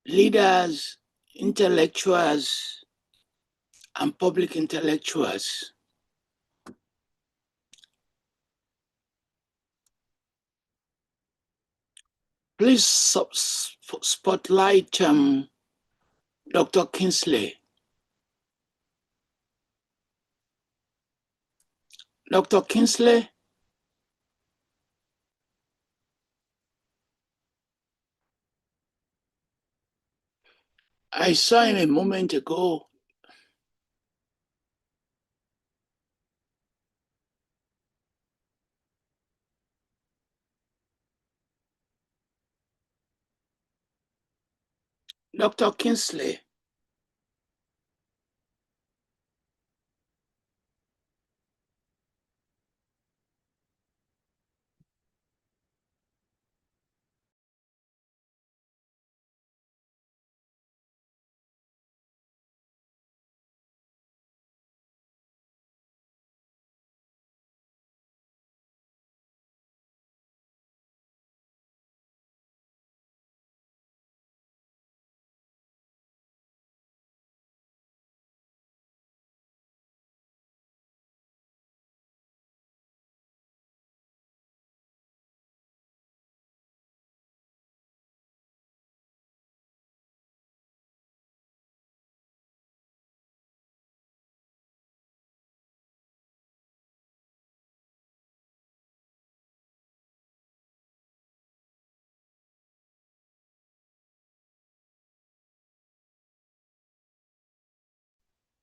leaders, intellectuals, and public intellectuals. Please spotlight Dr. Kingsley. Dr. Kingsley, I saw him a moment ago. Dr. Kingsley.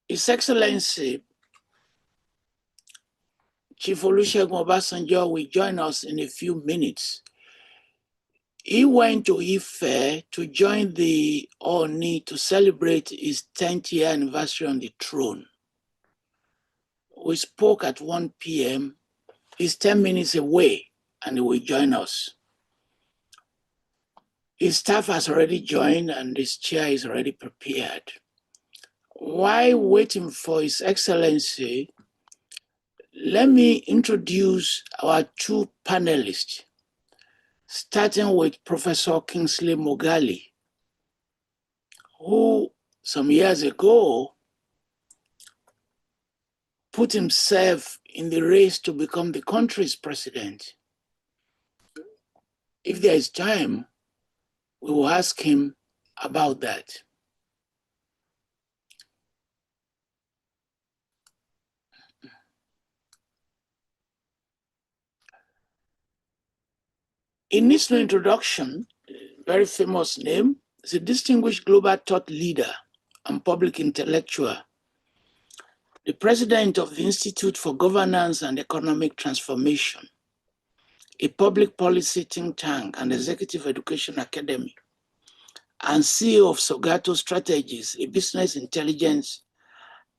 His Excellency, Chief Olusegun Obasanjo will join us in a few minutes. He went to Ife to join the Oni to celebrate his 10th year anniversary on the throne. We spoke at 1 p.m. He's 10 minutes away and he will join us. His staff has already joined and his chair is already prepared. While waiting for His Excellency, let me introduce our two panelists, starting with Professor Kingsley Mogale, who some years ago put himself in the race to become the country's president. If there is time, we will ask him about that. He needs no introduction, very famous name. He's a distinguished global thought leader and public intellectual, the president of the Institute for Governance and Economic Transformation, a public policy think tank and executive education academy, and CEO of Sogato Strategies, a business intelligence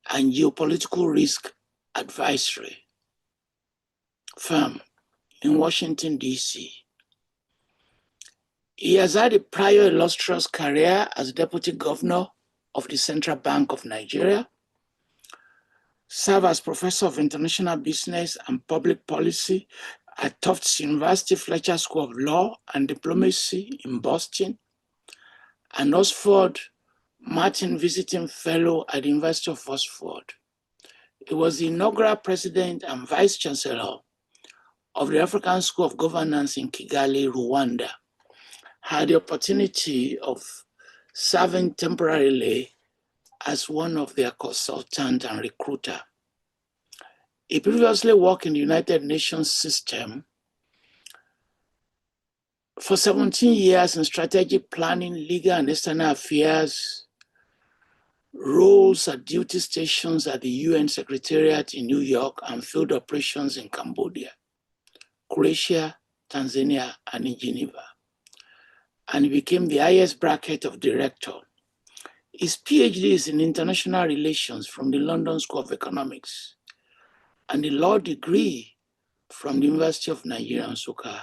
and geopolitical risk advisory firm in Washington, D.C. He has had a prior illustrious career as Deputy Governor of the Central Bank of Nigeria, served as Professor of International Business and Public Policy at Tufts University Fletcher School of Law and Diplomacy in Boston, and Oxford Martin Visiting Fellow at the University of Oxford. He was the inaugural President and Vice Chancellor of the African School of Governance in Kigali, Rwanda. Had the opportunity of serving temporarily as one of their consultant and recruiter. He previously worked in the United Nations system for 17 years in strategic planning, legal and external affairs, roles at duty stations at the UN Secretariat in New York and field operations in Cambodia, Croatia, Tanzania, and in Geneva. And he became the highest bracket of director. His PhD is in international relations from the London School of Economics and the law degree from the University of Nigeria, Nsukka.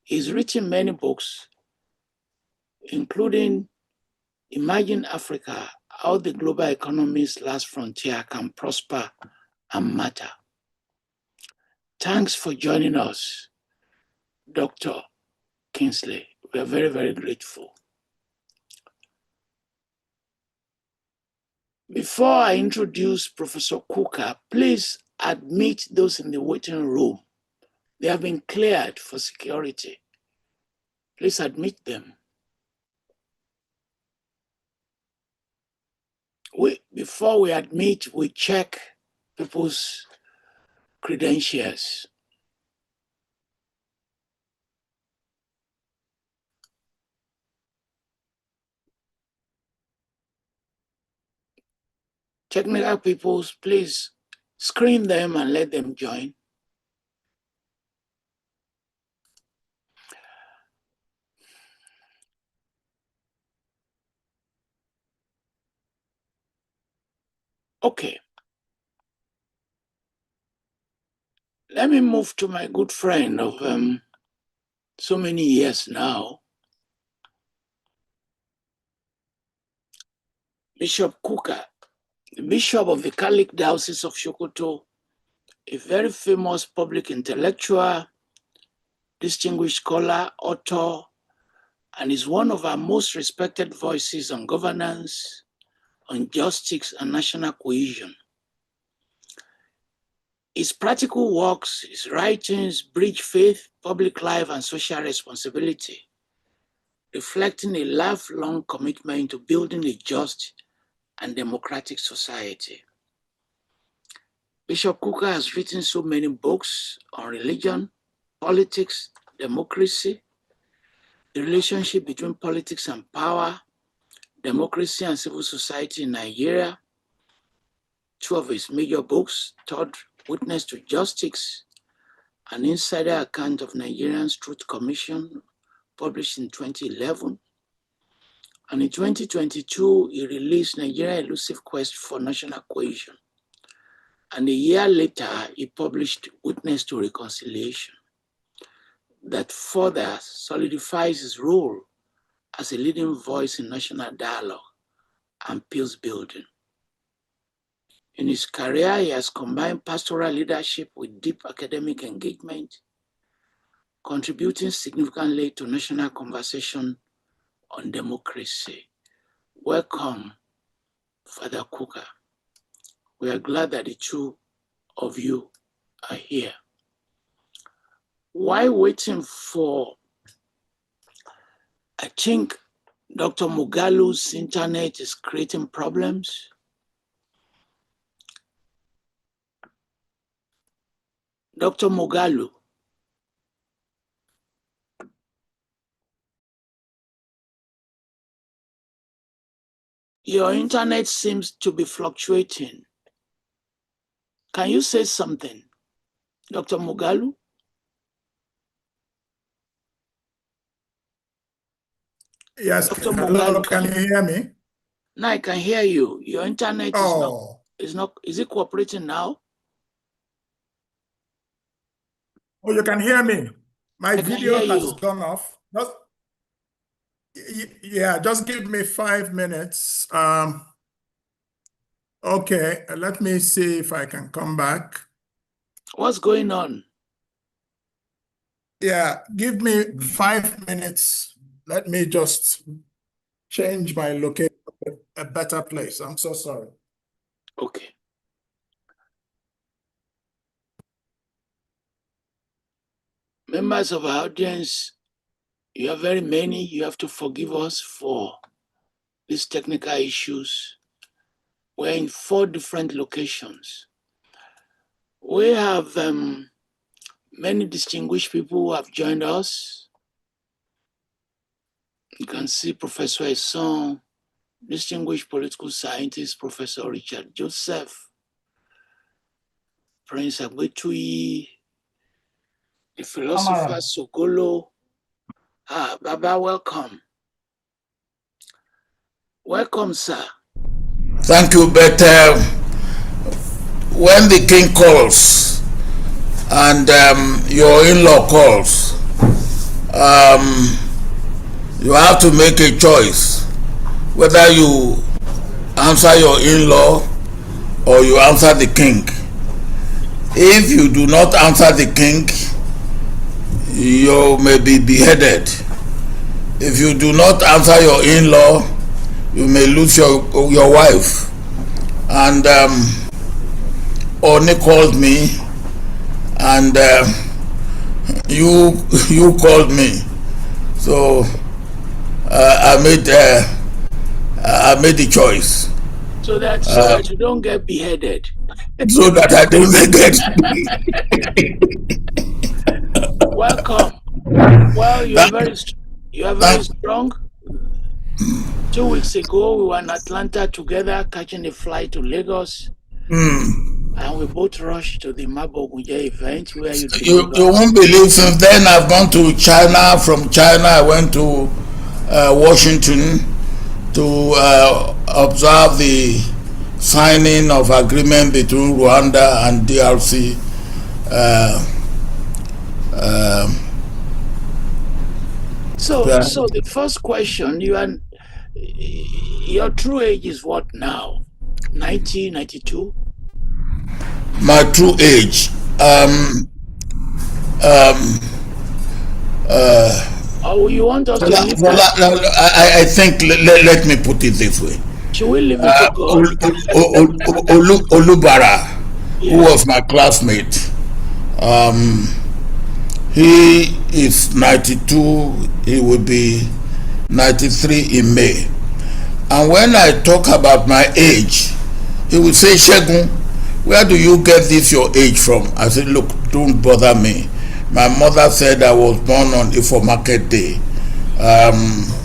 He's written many books, including Imagine Africa, How the Global Economy's Last Frontier Can Prosper and Matter. Thanks for joining us, Dr. Kingsley. We are very, very grateful. Before I introduce Professor Kuka, please admit those in the waiting room. They have been cleared for security. Please admit them. Before we admit, we check people's credentials. Technical people, please screen them and let them join. Okay. Let me move to my good friend of so many years now, Bishop Kuka, the Bishop of the Catholic Diocese of Sokoto, a very famous public intellectual, distinguished scholar, author, and is one of our most respected voices on governance, on justice, and national cohesion. His practical works, his writings, bridge faith, public life, and social responsibility, reflecting a lifelong commitment to building a just and democratic society. Bishop Kuka has written so many books on religion, politics, democracy, the relationship between politics and power, democracy and civil society in Nigeria. Two of his major books, Third Witness to Justice, an insider account of Nigeria's Truth Commission, published in 2011. And in 2022, he released Nigeria's Elusive Quest for National Cohesion. And a year later, he published Witness to Reconciliation, that further solidifies his role as a leading voice in national dialogue and peace building. In his career, he has combined pastoral leadership with deep academic engagement, contributing significantly to national conversation on democracy. Welcome, Father Kuka. We are glad that the two of you are here. While waiting for, I think Dr. Mugalu's internet is creating problems. Dr. Mugalu. Your internet seems to be fluctuating. Can you say something, Dr. Mugalu? Yes, Dr. hello, Mugalu, can you hear me? Now I can hear you. Your internet is it cooperating now? Oh, you can hear me. My video has gone off. Just give me 5 minutes. Okay, let me see if I can come back. What's going on? Yeah, give me 5 minutes. Let me just change my location to a better place. I'm so sorry. Okay. Members of our audience, you are very many. You have to forgive us for these technical issues. We're in 4 different locations. We have many distinguished people who have joined us. You can see Professor Esson, distinguished political scientist, Professor Richard Joseph, Prince Agbetuyi, the philosopher Sogolo. Baba, welcome. Welcome, sir. Thank you, but when the king calls and your in-law calls, you have to make a choice whether you answer your in-law or you answer the king. If you do not answer the king, you may be beheaded. If you do not answer your in-law, you may lose your wife. and Oni called me, and you called me, so I made the choice. So that you don't get beheaded. So that I don't get. Welcome. Well, you are very strong. 2 weeks ago, we were in Atlanta together, catching a flight to Lagos. And we both rushed to the Mabogunje event where you delivered. You won't believe, since then I've gone to China. From China, I went to Washington to observe the signing of agreement between Rwanda and DRC. So the first question, your true age is what now? 90, 92? My true age. Oh, you want us to leave I think, let me put it this way. Should we leave it to God? Olubara, who was my classmate, he is 92, he will be 93 in May. And when I talk about my age, he will say, Shegun, where do you get this your age from? I said, look, don't bother me. My mother said I was born on Ifo Market Day.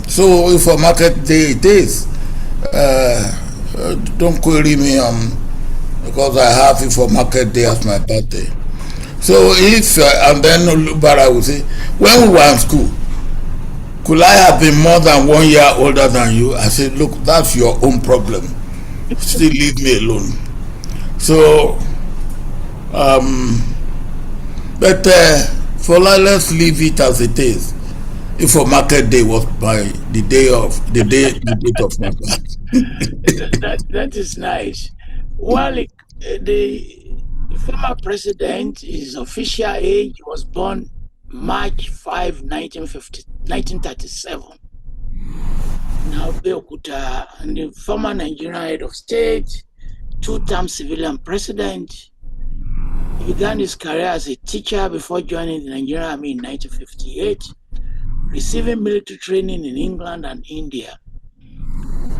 So Ifo Market Day it is. Don't query me because I have Ifo Market Day as my birthday. So if, and then Olubara will say, when we were in school, could I have been more than 1 year older than you? I said, look, that's your own problem. Still leave me alone. So, but let's leave it as it is. If for market day was the date of my birth. that is nice. Well, the former president, his official age was born March 5, 1937. Now, Beokuta, and the former Nigerian head of state, two-term civilian president. He began his career as a teacher before joining the Nigerian Army in 1958, receiving military training in England and India.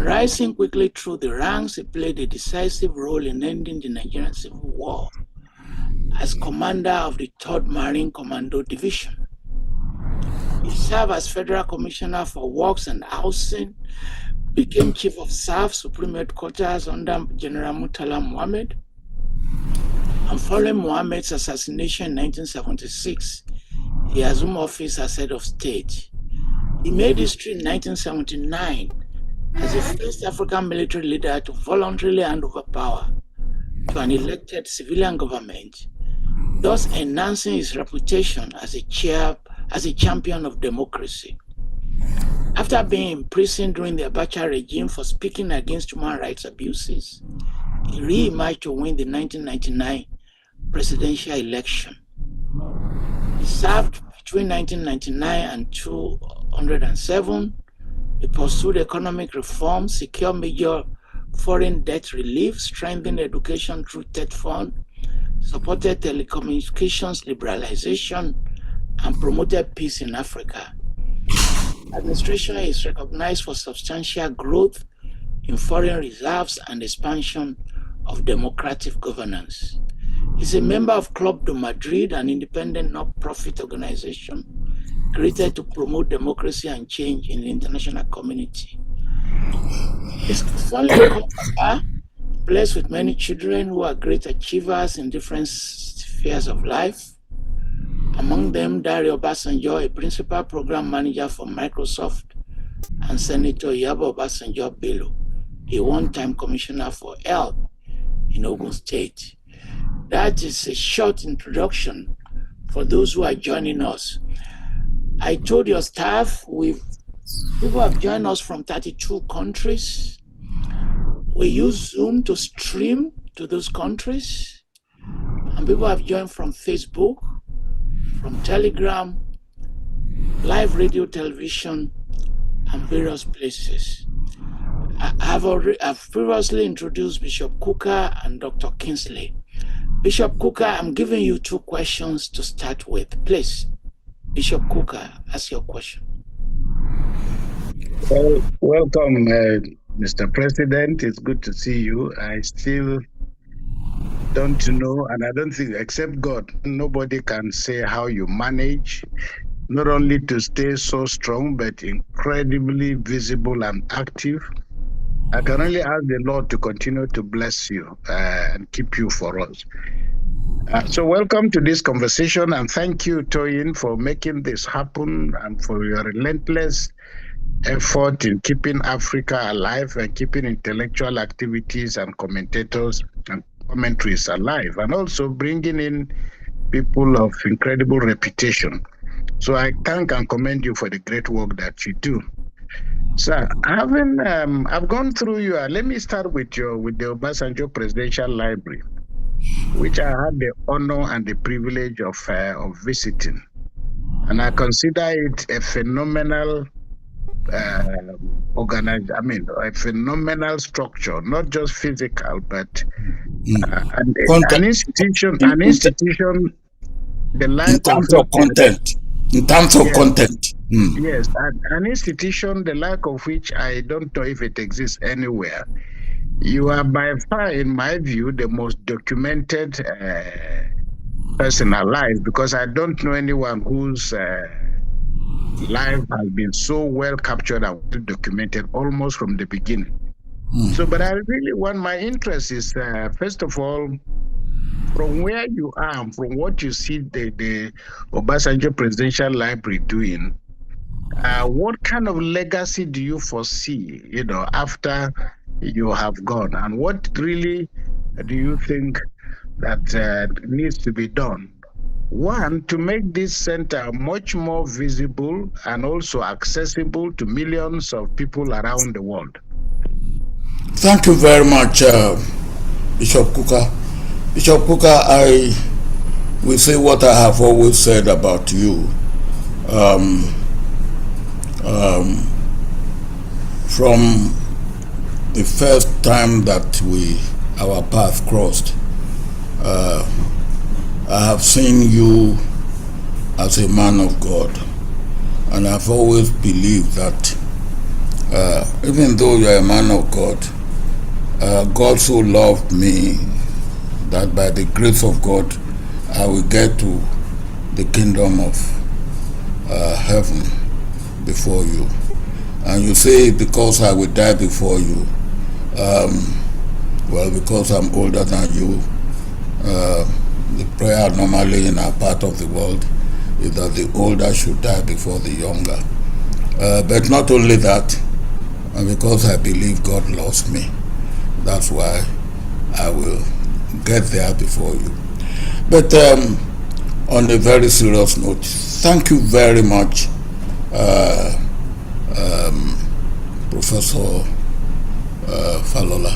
Rising quickly through the ranks, he played a decisive role in ending the Nigerian Civil War as commander of the 3rd Marine Commando Division. He served as Federal Commissioner for Works and Housing, became Chief of Staff, Supreme Headquarters under General Murtala Muhammad, and following Muhammad's assassination in 1976, he assumed office as head of state. He made history in 1979 as the first African military leader to voluntarily hand over power to an elected civilian government, thus enhancing his reputation as a champion of democracy. After being imprisoned during the Abacha regime for speaking against human rights abuses, he re-emerged to win the 1999 presidential election. He served between 1999 and 2007. He pursued economic reform, secured major foreign debt relief, strengthened education through TED Fund, supported telecommunications liberalization, and promoted peace in Africa. Administration is recognized for substantial growth in foreign reserves and expansion of democratic governance. He's a member of Club de Madrid, an independent non-profit organization created to promote democracy and change in the international community. He's blessed with many children who are great achievers in different spheres of life. Among them, Dario Obasanjo, a principal program manager for Microsoft, and Senator Yabo Obasanjo Bello, a one-time commissioner for health in Ogun State. That is a short introduction for those who are joining us. I told your staff, people have joined us from 32 countries. We use Zoom to stream to those countries. And people have joined from Facebook, from Telegram, live radio, television, and various places. I've previously introduced Bishop Cooker and Dr. Kingsley. Bishop Cooker, I'm giving you 2 questions to start with. Please, Bishop Cooker, ask your question. Well, welcome, Mr. President. It's good to see you. I still don't know, and I don't think, except God, nobody can say how you manage not only to stay so strong, but incredibly visible and active. I can only ask the Lord to continue to bless you and keep you for us. So welcome to this conversation, and thank you, Toyin, for making this happen and for your relentless effort in keeping Africa alive and keeping intellectual activities and commentators and commentaries alive, and also bringing in people of incredible reputation. So I thank and commend you for the great work that you do. So I've gone through your. Let me start with the Obasanjo Presidential Library, which I had the honor and the privilege of visiting, and I consider it a phenomenal a phenomenal structure, not just physical, but an institution, the like in terms of content. In terms of content. Yes, an institution, the like of which I don't know if it exists anywhere. You are by far, in my view, the most documented person alive, because I don't know anyone whose life has been so well captured and well documented almost from the beginning. So, but I really want, my interest is, first of all, from where you are, from what you see the Obasanjo Presidential Library doing, what kind of legacy do you foresee, after you have gone? And what really do you think that needs to be done? One, to make this center much more visible and also accessible to millions of people around the world. Thank you very much, Bishop Cooker. Bishop Cooker, I will say what I have always said about you. From the first time that our path crossed, I have seen you as a man of God, and I've always believed that even though you're a man of God, God so loved me that by the grace of God I will get to the kingdom of heaven before you. And you say, because I will die before you. Well, because I'm older than you. The prayer normally in our part of the world is that the older should die before the younger. But not only that, because I believe God loves me, that's why I will get there before you. But on a very serious note, thank you very much, Professor Falola.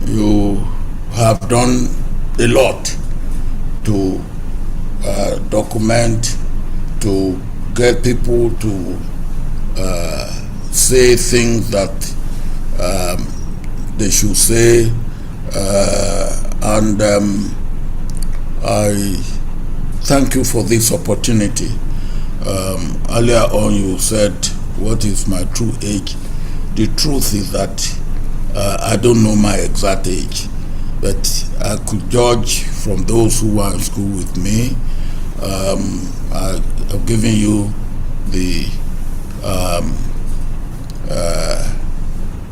You have done a lot to document, to get people to say things that they should say, and I thank you for this opportunity. Earlier on you said, what is my true age? The truth is that I don't know my exact age, but I could judge from those who were in school with me. I have given you the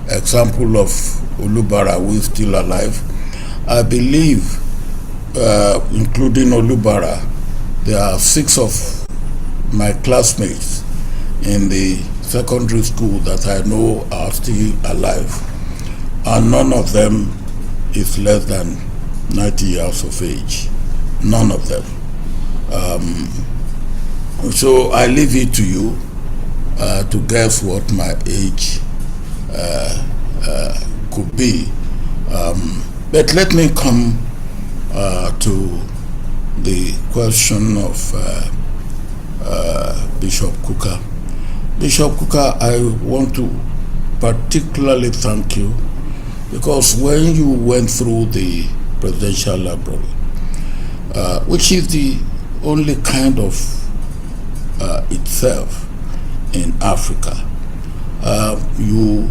example of Olubara, who is still alive. I believe, including Olubara, there are 6 of my classmates in the secondary school that I know are still alive, and none of them is less than 90 years of age. None of them. So I leave it to you to guess what my age could be. But let me come to the question of Bishop Cooker. Bishop Kuka, I want to particularly thank you, because when you went through the Presidential Library, which is the only kind of itself in Africa, you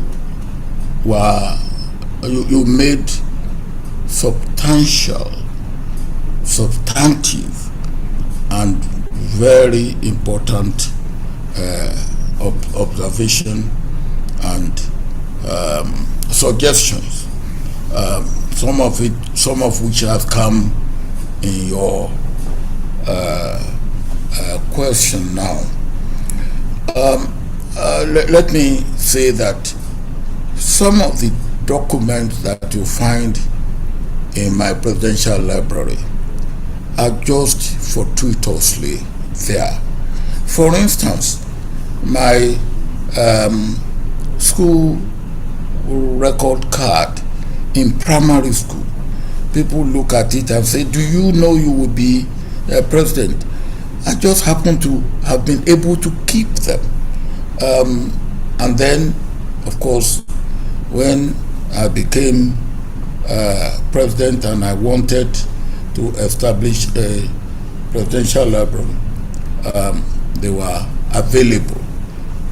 made substantive and very important observation and suggestions, some of which have come in your question now. Let me say that some of the documents that you find in my presidential library are just fortuitously there. For instance, my school record card in primary school, people look at it and say, do you know you will be president? I just happen to have been able to keep them. And then, of course, when I became president and I wanted to establish a presidential library, they were available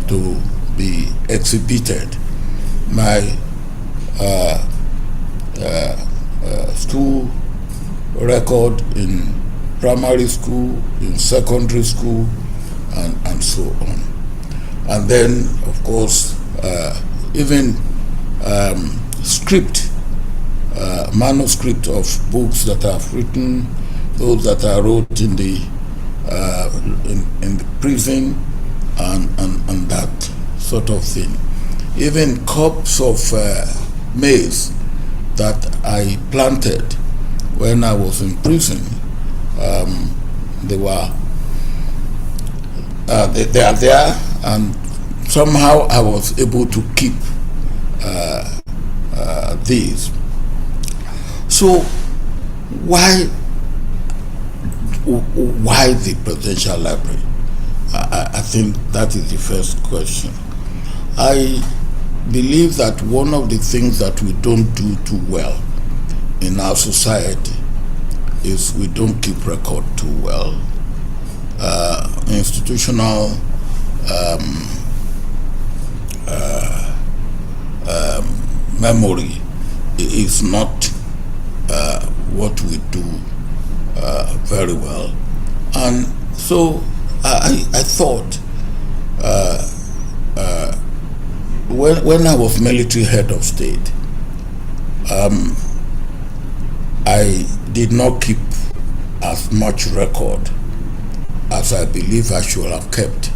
to be exhibited. My school record in primary school, in secondary school, and so on. And then, of course, even manuscript of books that I've written, those that I wrote in the prison, and that sort of thing. Even crops of maize that I planted when I was in prison, they are there, and somehow I was able to keep these. So why the Presidential Library? I think that is the first question. I believe that one of the things that we don't do too well in our society is we don't keep record too well. Institutional memory is not what we do very well. And so I thought when I was military head of state, I did not keep as much record as I believe I should have kept.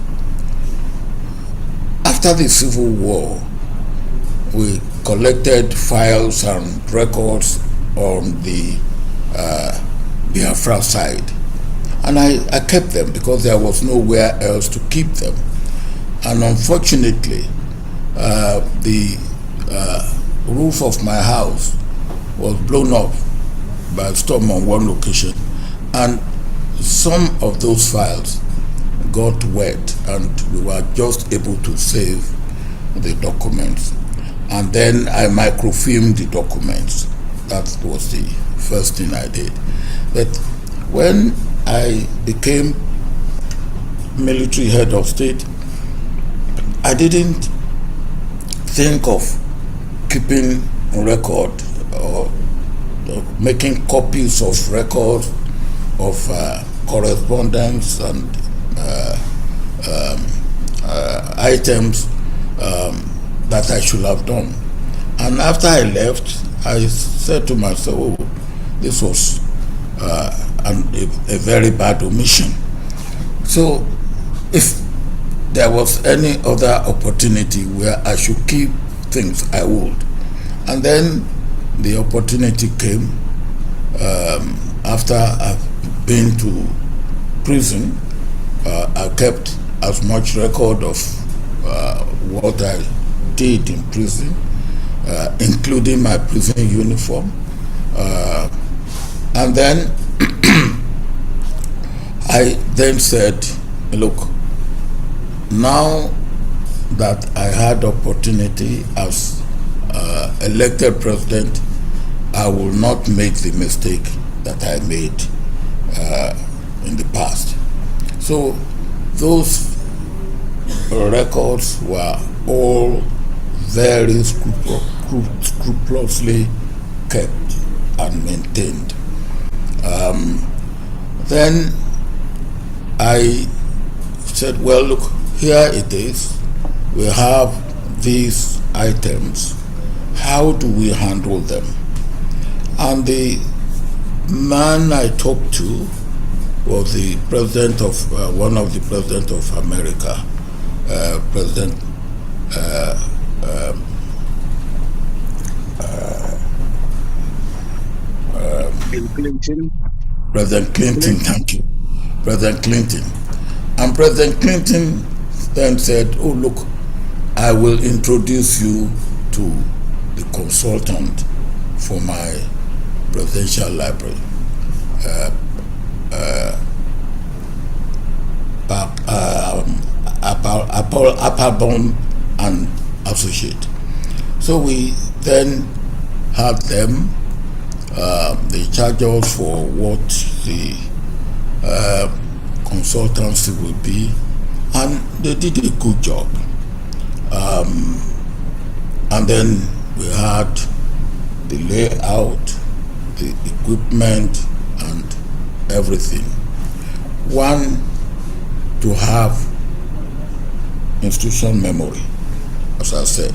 After the Civil War, we collected files and records on the Biafra side, and I kept them because there was nowhere else to keep them. And unfortunately, the roof of my house was blown up by a storm on one location, and some of those files got wet, and we were just able to save the documents. And then I microfilmed the documents. That was the first thing I did. But when I became military head of state, I didn't think of keeping record or making copies of records of correspondence and items that I should have done. And after I left, I said to myself, oh, this was a very bad omission. So if there was any other opportunity where I should keep things, I would. And then the opportunity came after I've been to prison. I kept as much record of what I did in prison, including my prison uniform. And then I then said, look, now that I had opportunity as elected president, I will not make the mistake that I made in the past. So those records were all very scrupulously kept and maintained. Then I said, well, look, here it is. We have these items. How do we handle them? And the man I talked to was the president of one of the president of America, President Clinton. President Clinton, thank you, President Clinton. And President Clinton then said, oh, look, I will introduce you to the consultant for my presidential library, Applebaum and Associate. So we then had them, they charge us for what the consultancy will be, and they did a good job. And then we had the layout, the equipment, and everything. One, to have institution memory, as I said,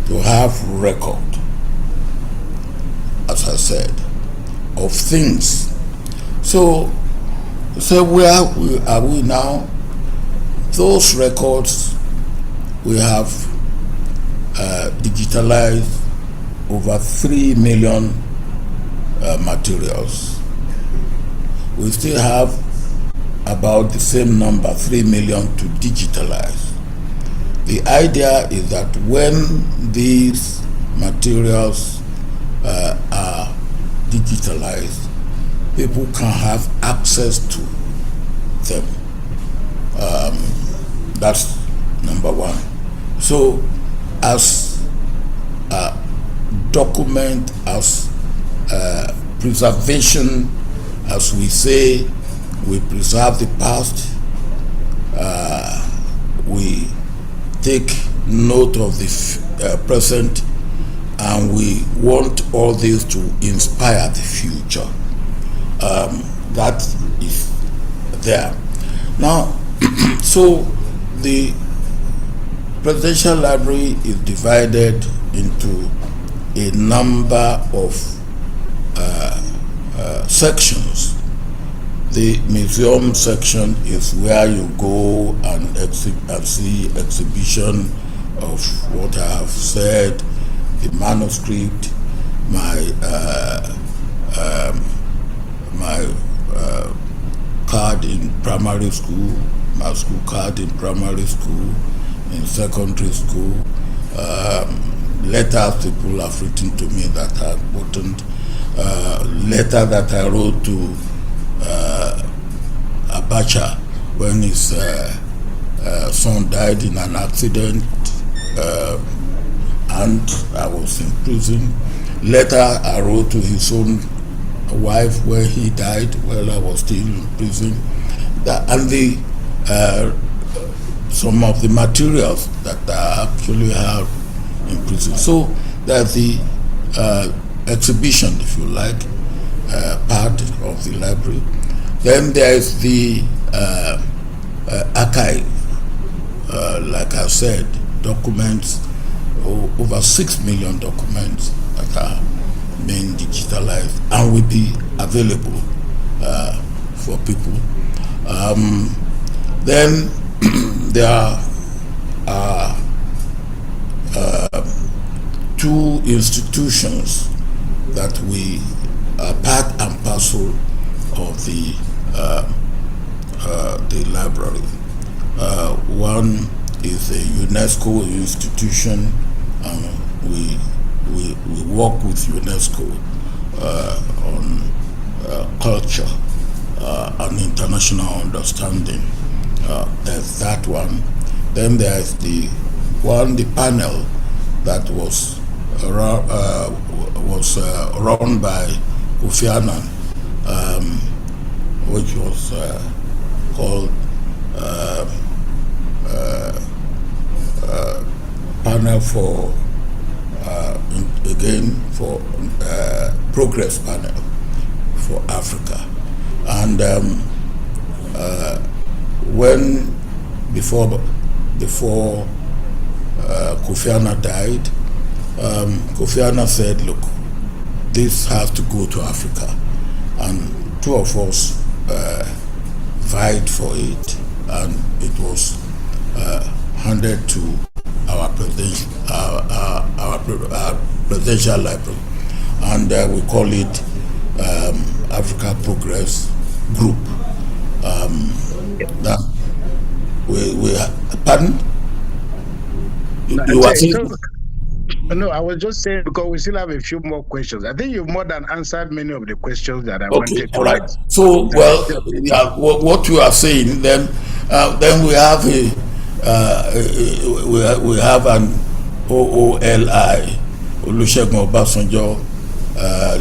to have record, as I said, of things. So where are we now? Those records we have digitalized over 3 million materials. We still have about the same number, 3 million, to digitalize. The idea is that when these materials are digitalized, people can have access to them. That's number one. So as a document, as preservation, as we say, we preserve the past, we take note of the present, and we want all this to inspire the future. That is there. Now, so the Presidential Library is divided into a number of sections. The museum section is where you go and see exhibition of what I have said, the manuscript, my card in primary school, my school card in primary school, in secondary school, letters people have written to me that are important, letter that I wrote to Abacha when his son died in an accident, and I was in prison. Letter I wrote to his own wife when he died while I was still in prison. And the some of the materials that I actually have in prison. So there's the exhibition, if you like, part of the library. Then there's the archive, like I said, documents, over 6 million documents that are being digitalized and will be available for people. Then there are two institutions that we are part and parcel of the library. One is a UNESCO institution, and we work with UNESCO on culture and international understanding. There's that one. Then there is the panel that was run by Kofi Annan, which was called panel for progress panel for Africa. And before Kofi Annan died, Kofi Annan said, look, this has to go to Africa. And two of us vied for it, and it was handed to our presidential library, and we call it Africa Progress Group. Now, pardon? You are saying? No, I was just saying, because we still have a few more questions. I think you've more than answered many of the questions that I wanted to right. raise. So, what you are saying, then we have we have an OOLI, Olusegun Obasanjo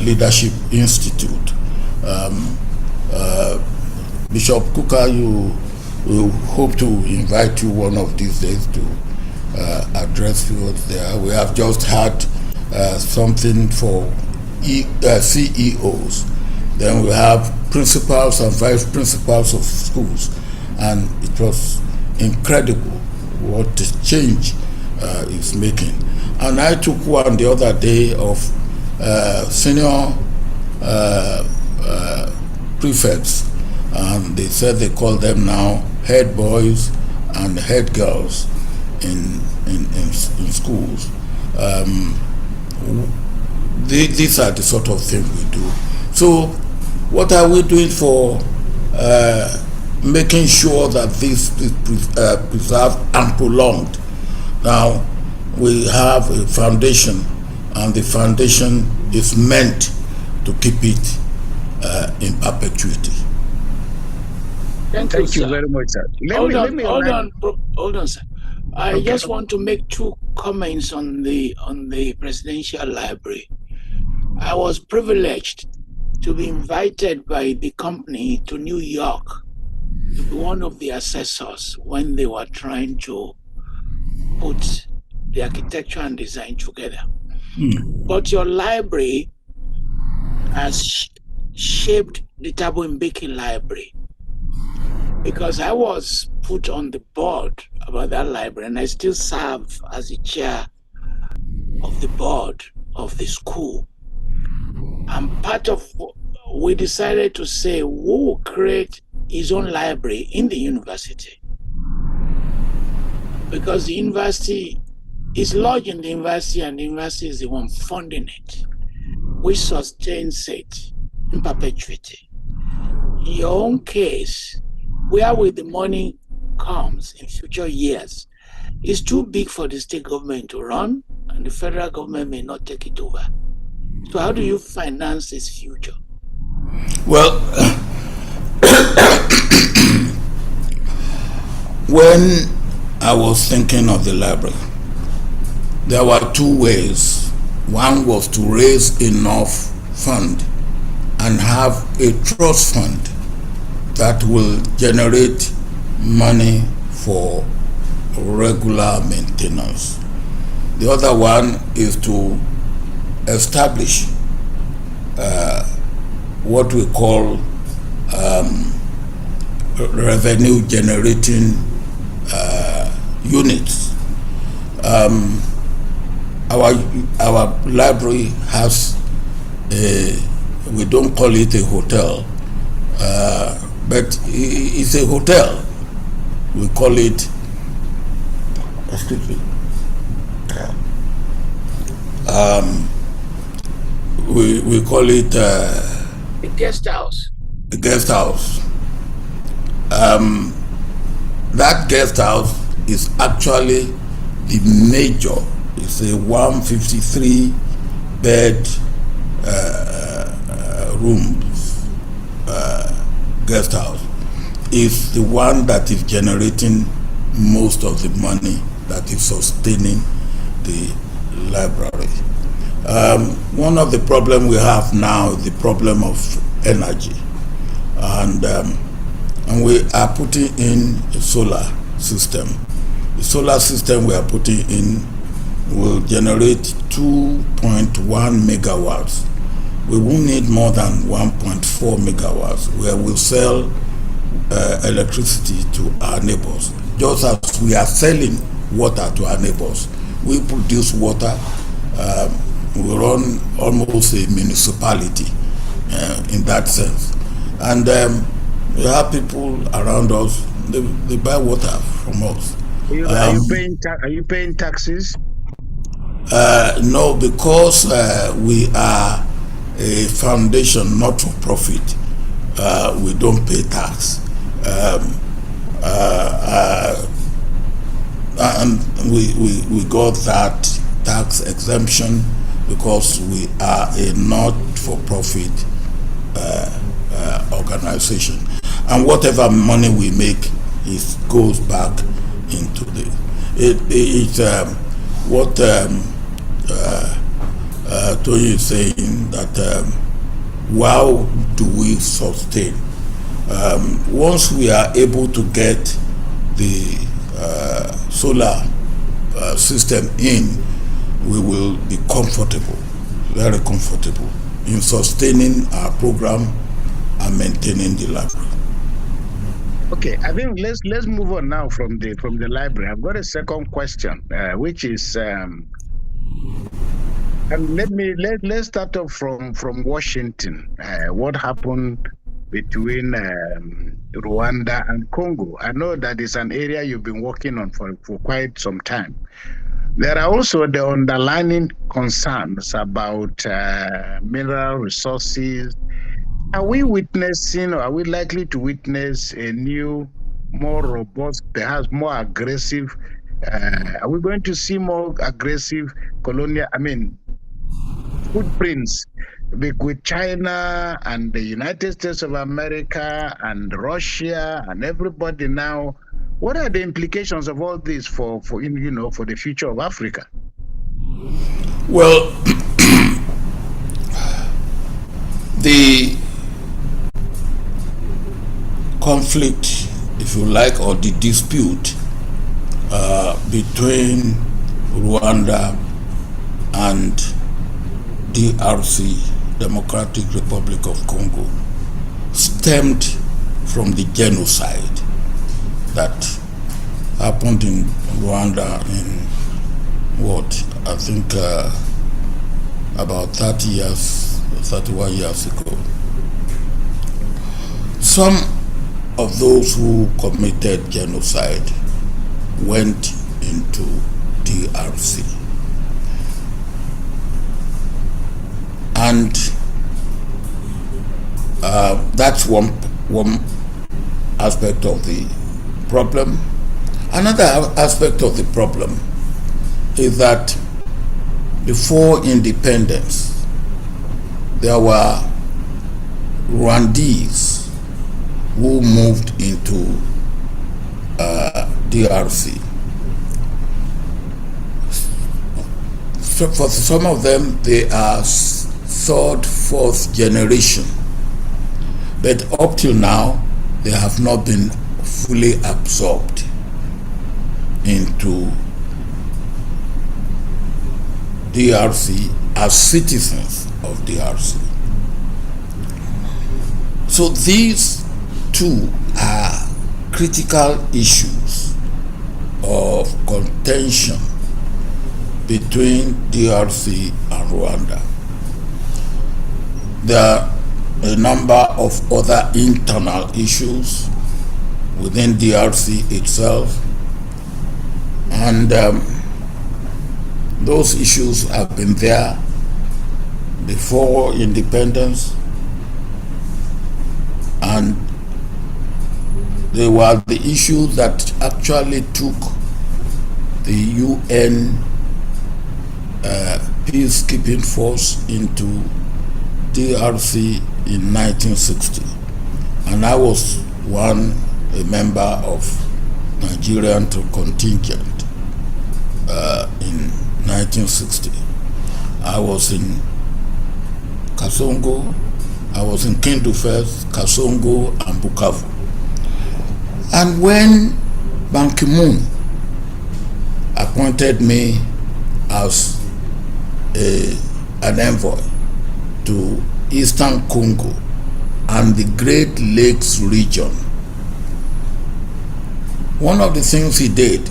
Leadership Institute. Bishop Kuka, we hope to invite you one of these days to address you there. We have just had something for CEOs. Then we have principals and vice principals of schools, and it was incredible what the change is making. And I took one the other day of senior prefects, and they said they call them now head boys and head girls in schools. These are the sort of things we do. So what are we doing for making sure that this is preserved and prolonged? Now, we have a foundation, and the foundation is meant to keep it in perpetuity. Thank you very much, sir. Hold on, sir. I just want to make two comments on the presidential library. I was privileged to be invited by the company to New York to be one of the assessors when they were trying to put the architecture and design together. But your library has shaped the Thabo Mbeki library, because I was put on the board about that library, and I still serve as the chair of the board of the school. And we decided to say, who will create his own library in the university? Because the university is lodged in the university, and the university is the one funding it, which sustains it in perpetuity. In your own case, where will the money comes in future years is too big for the state government to run, and the federal government may not take it over. So how do you finance its future? Well, when I was thinking of the library, there were two ways. One was to raise enough fund and have a trust fund that will generate money for regular maintenance. The other one is to establish what we call revenue generating units. Our library has we don't call it a hotel, but it's a hotel. We call it, we call it a guest house. A guest house. That guest house is actually the major. It's a 153 bed rooms guest house. Is the one that is generating most of the money that is sustaining the library. One of the problems we have now is the problem of energy, and we are putting in a solar system. The solar system we are putting in will generate 2.1 megawatts. We won't need more than 1.4 megawatts, where we'll sell electricity to our neighbors. Just as we are selling water to our neighbors, we produce water. We run almost a municipality in that sense. And we have people around us, they buy water from us. Are you paying taxes? No, because we are a foundation, not for profit. We don't pay tax. And we got that tax exemption because we are a not-for-profit organization. And whatever money we make, it goes back into the... What Toyin is saying, that how do we sustain? Once we are able to get the solar system in, we will be comfortable, very comfortable, in sustaining our program and maintaining the library. Okay, I think let's move on now from the library. I've got a second question, which is, and let's start off from Washington. What happened between Rwanda and Congo? I know that is an area you've been working on for quite some time. There are also the underlying concerns about mineral resources. Are we witnessing, or are we likely to witness a new, more robust, perhaps more aggressive, are we going to see more aggressive footprints with China and the United States of America and Russia and everybody now? What are the implications of all this for the future of Africa? Well, the conflict, if you like, or the dispute between Rwanda and DRC, Democratic Republic of Congo, stemmed from the genocide that happened in Rwanda in I think about 31 years ago. Some of those who committed genocide went into DRC. And that's one aspect of the problem. Another aspect of the problem is that before independence, there were Rwandese who moved into DRC. So for some of them, they are third, fourth generation. But up till now, they have not been fully absorbed into DRC as citizens of DRC. So these two are critical issues of contention between DRC and Rwanda. There are a number of other internal issues within DRC itself, and those issues have been there before independence, and they were the issues that actually took the UN peacekeeping force into DRC in 1960, and I was a member of Nigerian contingent in 1960. I was in Kasongo, I was in Kindu first, Kasongo, and Bukavu. And when Ban Ki-moon appointed me as an envoy to Eastern Congo and the Great Lakes region, one of the things he did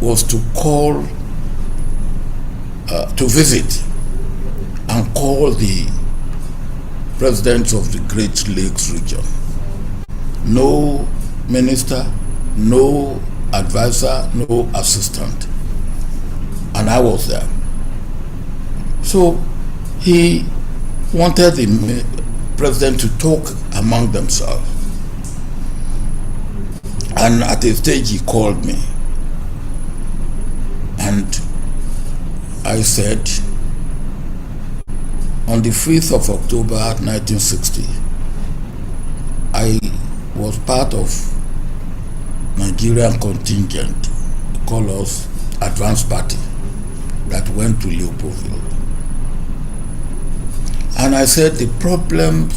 was to call, to visit and call the presidents of the Great Lakes region. No minister, no advisor, no assistant. And I was there. So he wanted the president to talk among themselves. And at a stage he called me. And I said, on the 5th of October 1960, I was part of Nigerian contingent, called us Advanced Party, that went to Leopoldville. And I said the problems,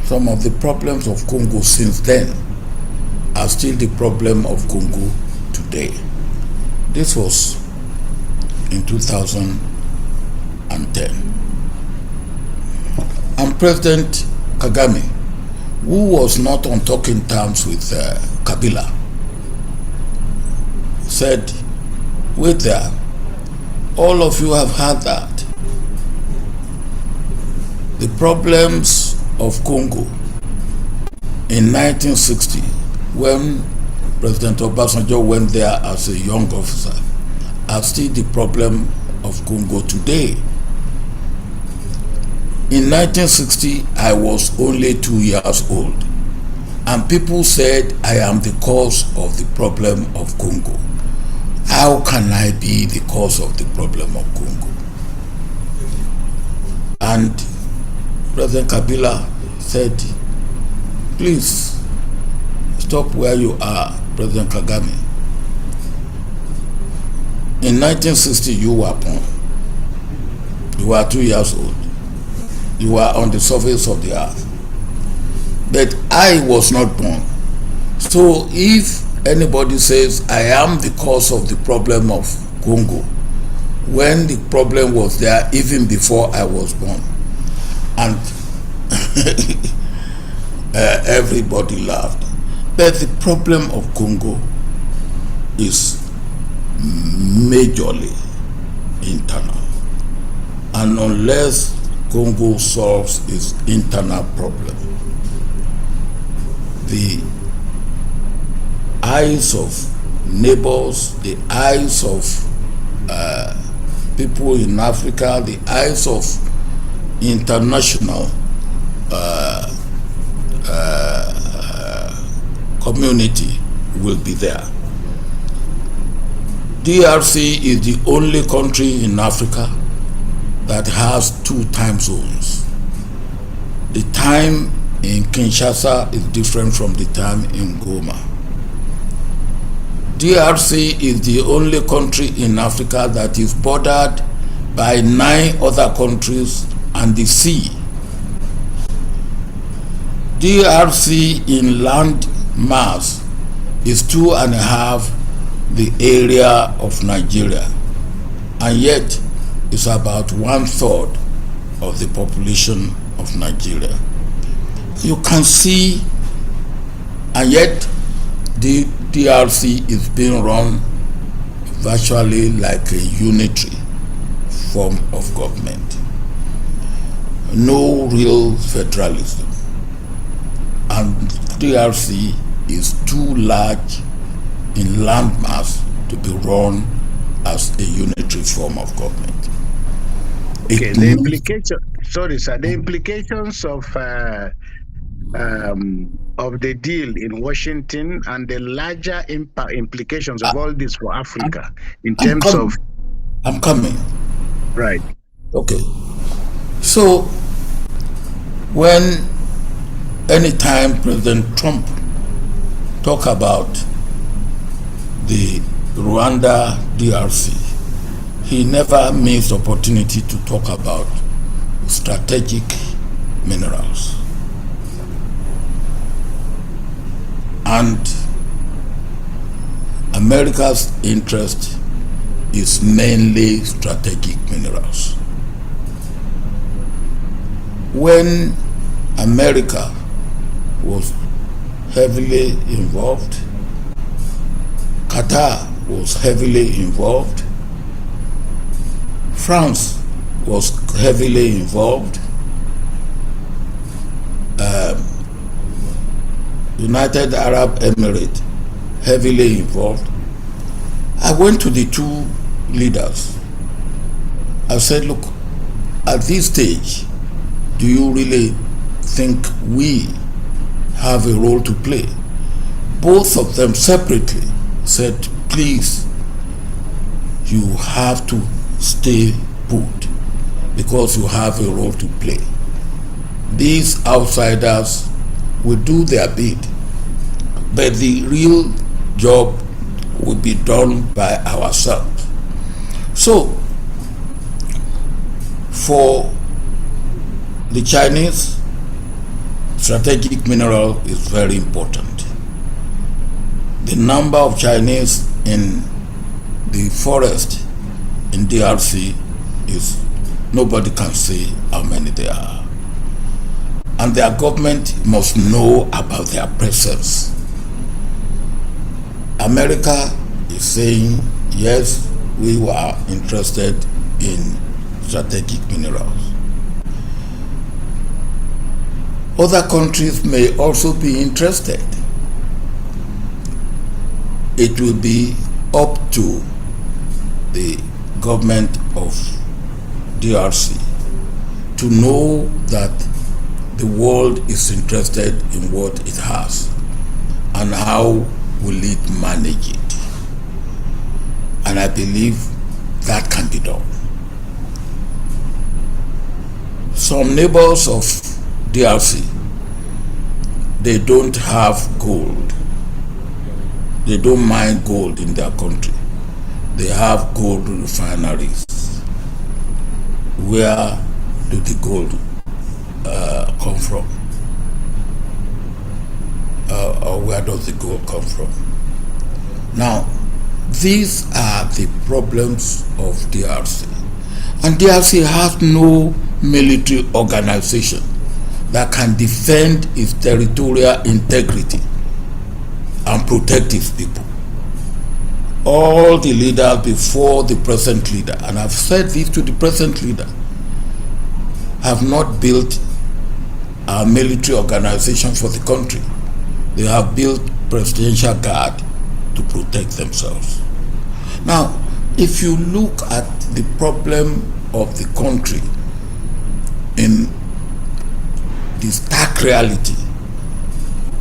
some of the problems of Congo since then are still the problem of Congo today. This was in 2010. And President Kagame, who was not on talking terms with Kabila, said, wait there, all of you have heard that. The problems of Congo in 1960, when President Obasanjo went there as a young officer, are still the problem of Congo today. In 1960, I was only 2 years old, and people said I am the cause of the problem of Congo. How can I be the cause of the problem of Congo? And President Kabila said, please stop where you are, President Kagame. In 1960, you were born. You were 2 years old. You were on the surface of the earth. But I was not born. So if anybody says I am the cause of the problem of Congo, when the problem was there even before I was born, and everybody laughed. But the problem of Congo is majorly internal. And unless Congo solves its internal problem, the eyes of neighbors, the eyes of people in Africa, the eyes of international community will be there. DRC is the only country in Africa that has 2 time zones. The time in Kinshasa is different from the time in Goma. DRC is the only country in Africa that is bordered by 9 other countries and the sea. DRC in land mass is 2.5 the area of Nigeria, and yet it's about 1/3 of the population of Nigeria. You can see, and yet the DRC is being run virtually like a unitary form of government. No real federalism. And DRC is too large in landmass to be run as a unitary form of government. Okay, the implication. Sorry, sir. The implications of the deal in Washington and the larger implications of all this for Africa in terms of. I'm coming. Right. Okay. So when anytime President Trump talk about the Rwanda DRC, he never missed opportunity to talk about strategic minerals. And America's interest is mainly strategic minerals. When America was heavily involved, Qatar was heavily involved, France was heavily involved, United Arab Emirates heavily involved. I went to the two leaders. I said, look, at this stage, do you really think we have a role to play? Both of them separately said, please, you have to stay put because you have a role to play. These outsiders will do their bit, but the real job will be done by ourselves. So, for the Chinese, strategic mineral is very important. The number of Chinese in the forest in DRC is, nobody can say how many there are. And their government must know about their presence. America is saying, yes, we were interested in strategic minerals. Other countries may also be interested. It will be up to the government of DRC to know that the world is interested in what it has and how will it manage it. And I believe that can be done. Some neighbors of DRC, they don't have gold. They don't mine gold in their country. They have gold refineries. Where do the gold come from? Or where does the gold come from? Now, these are the problems of DRC. And DRC has no military organization that can defend its territorial integrity and protect its people. All the leaders before the present leader, and I've said this to the present leader, have not built a military organization for the country. They have built presidential guard to protect themselves. Now, if you look at the problem of the country in the stark reality,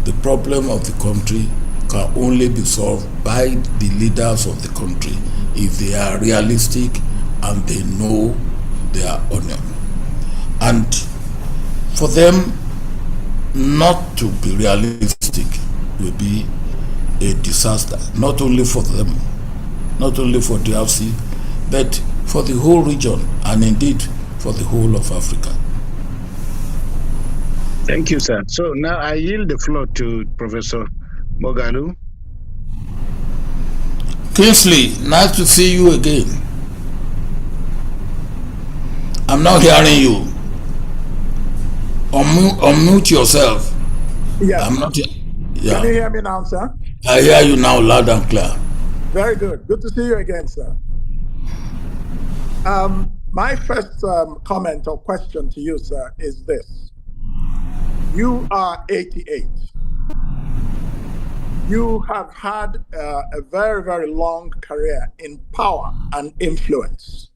the problem of the country can only be solved by the leaders of the country if they are realistic and they know their onion. And for them not to be realistic will be a disaster, not only for them, not only for DRC, but for the whole region and indeed for the whole of Africa. Thank you, sir. So now I yield the floor to Professor Moghalu. Kingsley, nice to see you again. I'm not hearing you. Unmute yourself. Yes. I'm not. Yeah. Can you hear me now, sir? I hear you now loud and clear. Very good. Good to see you again, sir. My first comment or question to you, sir, is this. You are 88. You have had a very, very long career in power and influence.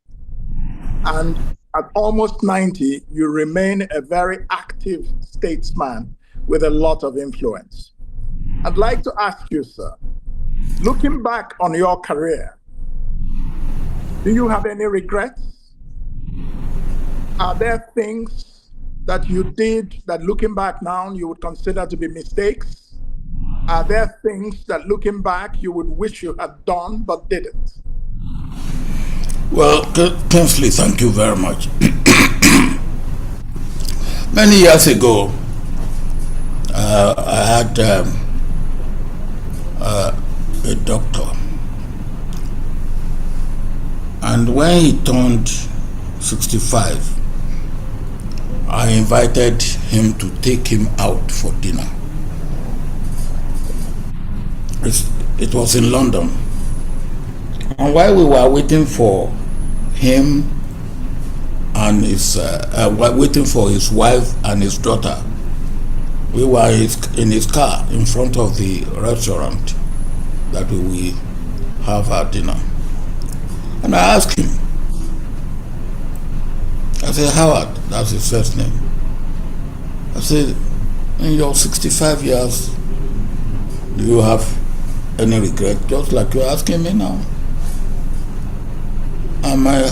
And at almost 90, you remain a very active statesman with a lot of influence. I'd like to ask you, sir, looking back on your career, do you have any regrets? Are there things that you did that looking back now you would consider to be mistakes? Are there things that looking back you would wish you had done but didn't? Well, Kingsley, thank you very much. Many years ago, I had a doctor, and when he turned 65, I invited him to take him out for dinner. It was in London, and while we were waiting for him and waiting for his wife and his daughter, we were in his car in front of the restaurant that we will have our dinner. And I asked him, I said, Howard, that's his first name. I said, in your 65 years, do you have any regret? Just like you're asking me now. And my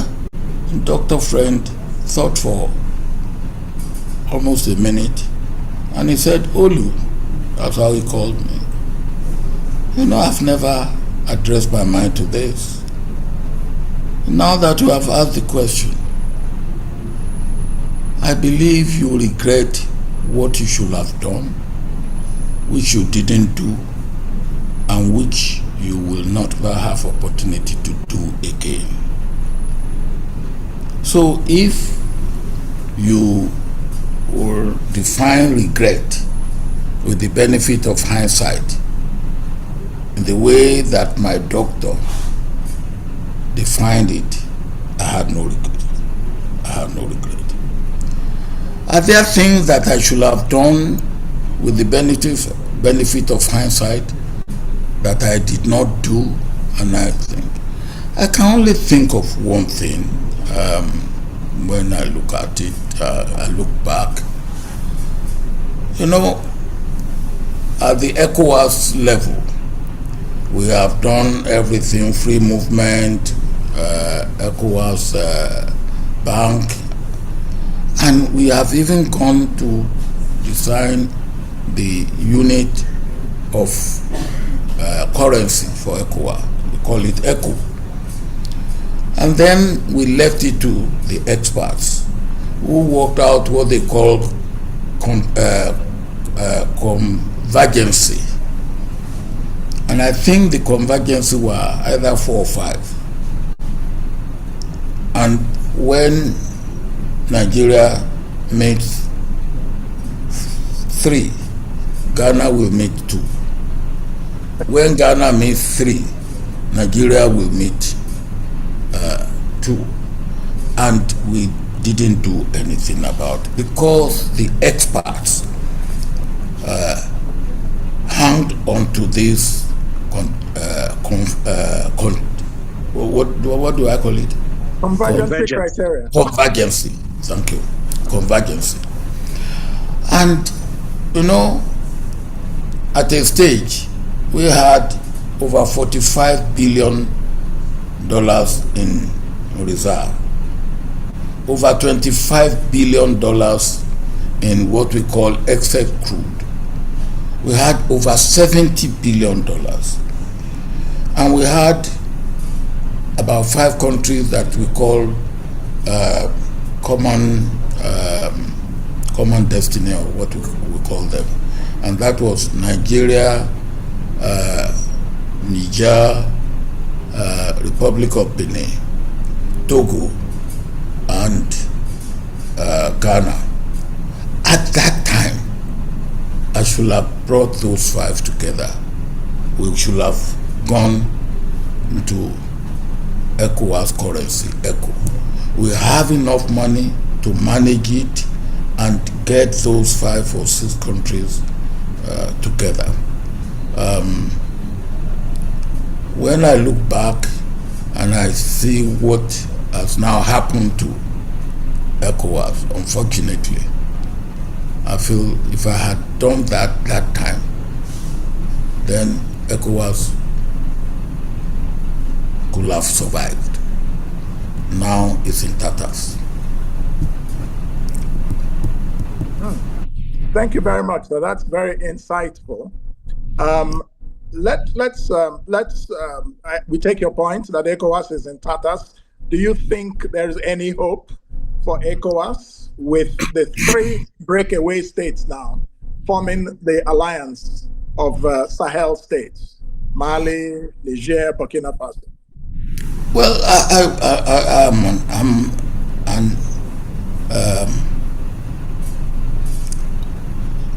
doctor friend thought for almost a minute, and he said, Olu, that's how he called me. You know, I've never addressed my mind to this. Now that you have asked the question, I believe you regret what you should have done, which you didn't do, and which you will not have opportunity to do again. So if you will define regret with the benefit of hindsight in the way that my doctor defined it, I had no regret. I have no regret. Are there things that I should have done with the benefit of hindsight that I did not do? And I can only think of one thing when I look at it. I look back. You know, at the ECOWAS level, we have done everything: free movement, ECOWAS bank, and we have even gone to design the unit of currency for ECOWAS. We call it ECO. And then we left it to the experts who worked out what they call convergency. And I think the convergency were either 4 or 5. And when Nigeria meets 3, Ghana will meet 2. When Ghana meets 3, Nigeria will meet 2. And we didn't do anything about it because the experts hung on to this what do I call it? Convergency criteria. Convergency. Thank you. Convergency. And you know, at a stage we had over $45 billion in reserve, over $25 billion in what we call excess crude. We had over $70 billion, and we had about 5 countries that we call common destiny, or what we call them, and that was Nigeria, Niger, Republic of Benin, Togo, and Ghana. At that time, I should have brought those 5 together. We should have gone into ECOWAS currency, ECO. We have enough money to manage it and get those 5 or 6 countries together. When I look back and I see what has now happened to ECOWAS, unfortunately, I feel if I had done that time, then ECOWAS could have survived. Now it's in tatters. Thank you very much. So that's very insightful. We take your point that ECOWAS is in tatters. Do you think there's any hope for ECOWAS with the three breakaway states now forming the alliance of Sahel states, Mali, Niger, Burkina Faso? Well,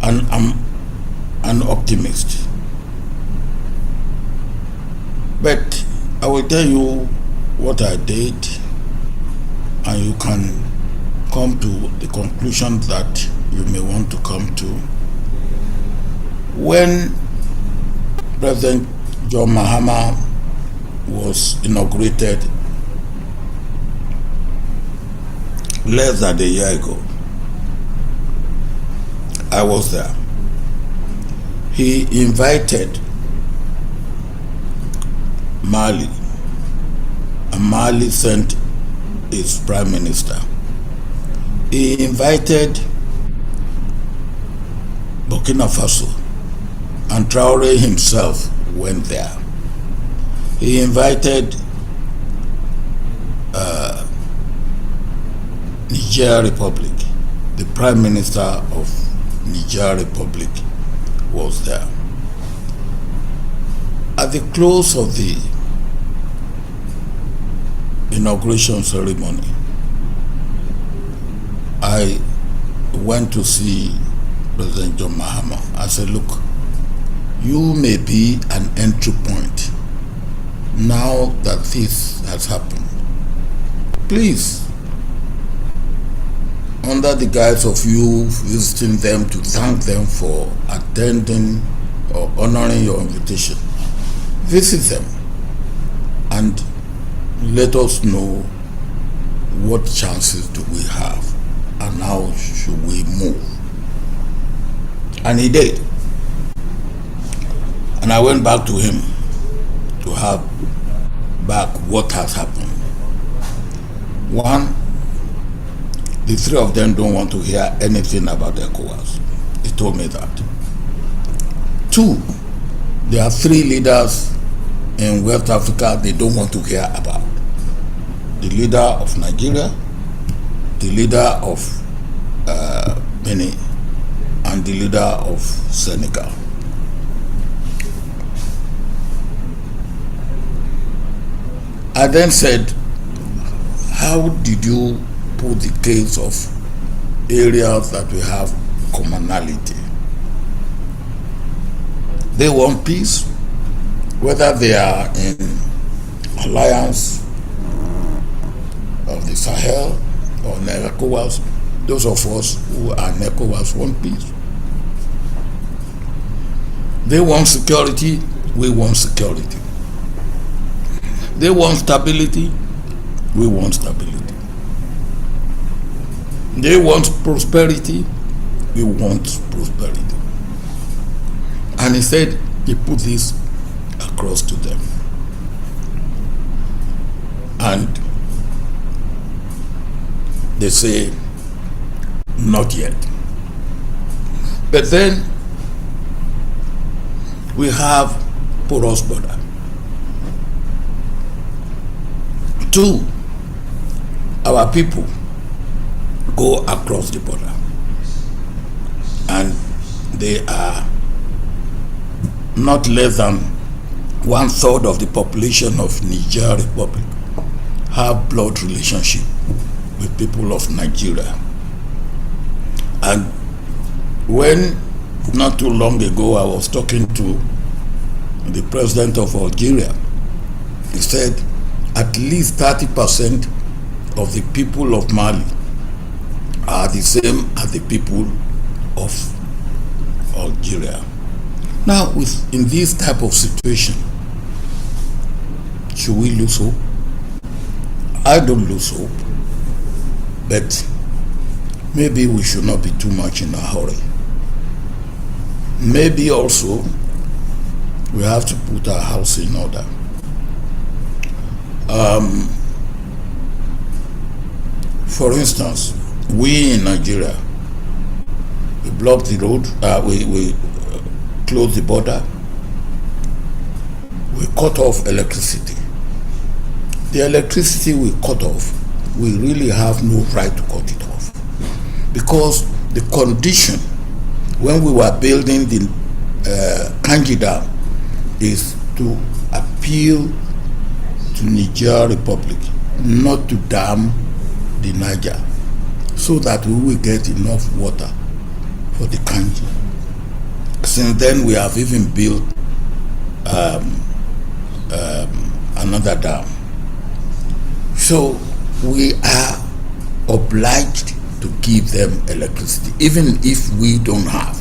I'm an optimist, but I will tell you what I did, and you can come to the conclusion that you may want to come to. When President John Mahama was inaugurated less than a year ago, I was there. He invited Mali, and Mali sent its prime minister. He invited Burkina Faso, and Traoré himself went there. He invited Niger Republic. The Prime Minister of Niger Republic was there. At the close of the inauguration ceremony, I went to see President John Mahama. I said, look, you may be an entry point now that this has happened. Please, under the guise of you visiting them to thank them for attending or honoring your invitation, visit them and let us know what chances do we have and how should we move. And he did. And I went back to him to have back what has happened. One, the three of them don't want to hear anything about ECOWAS. He told me that. Two, there are three leaders in West Africa they don't want to hear about. The leader of Nigeria, the leader of Benin, and the leader of Senegal. I then said, how did you put the case of areas that we have commonality? They want peace, whether they are in alliance of the Sahel or ECOWAS. Those of us who are in ECOWAS want peace. They want security, we want security. They want stability, we want stability. They want prosperity, we want prosperity. And he said he put this across to them. And they say, not yet. But then we have porous border. Two, our people go across the border, and they are not less than 1/3 of the population of Niger Republic have blood relationship with people of Nigeria. And when not too long ago I was talking to the president of Algeria, he said at least 30% of the people of Mali are the same as the people of Algeria. Now, in this type of situation, should we lose hope? I don't lose hope, but maybe we should not be too much in a hurry. Maybe also we have to put our house in order. For instance, we in Nigeria, we blocked the road, we closed the border, we cut off electricity. The electricity we cut off, we really have no right to cut it off, because the condition when we were building the Kanji Dam is to appeal to Niger Republic not to dam the Niger, so that we will get enough water for the Kanji. Since then, we have even built another dam. So we are obliged to give them electricity, even if we don't have.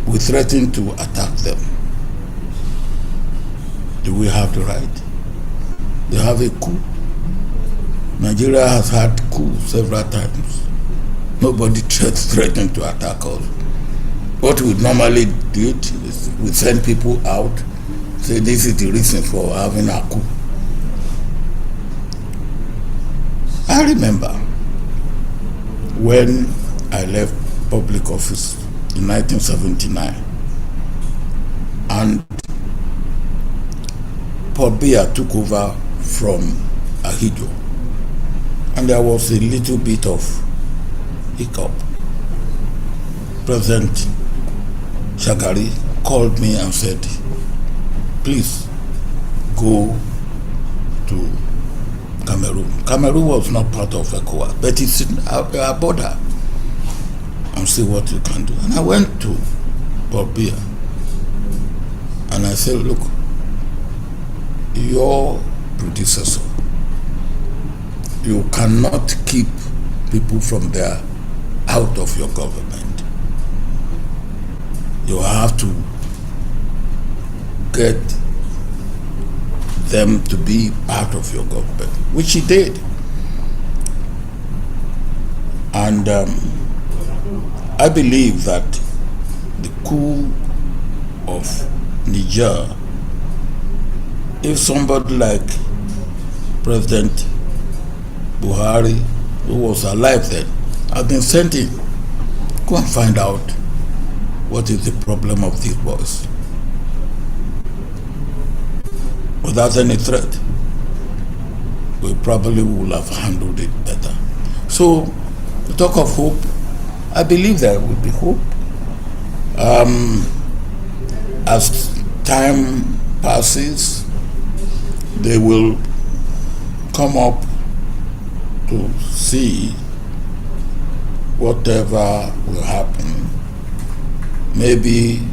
We threaten to attack them. Do we have the right? They have a coup. Nigeria has had coup several times. Nobody threatened to attack us. What we normally do is we send people out, say this is the reason for having a coup. I remember when I left public office in 1979, and Paul Biya took over from Ahijo, and there was a little bit of hiccup. President Shagari called me and said, please go to Cameroon. Cameroon was not part of ECOWAS, but it's our border, and see what you can do. And I went to Paul Biya and I said, look, your predecessor, you cannot keep people from there out of your government. You have to get them to be part of your government, which he did. And I believe that the coup of Niger, if somebody like President Buhari, who was alive then, had been sent in, go and find out what is the problem of these boys, without any threat, we probably would have handled it better. So, to talk of hope, I believe there will be hope. As time passes, they will come up to see whatever will happen. Maybe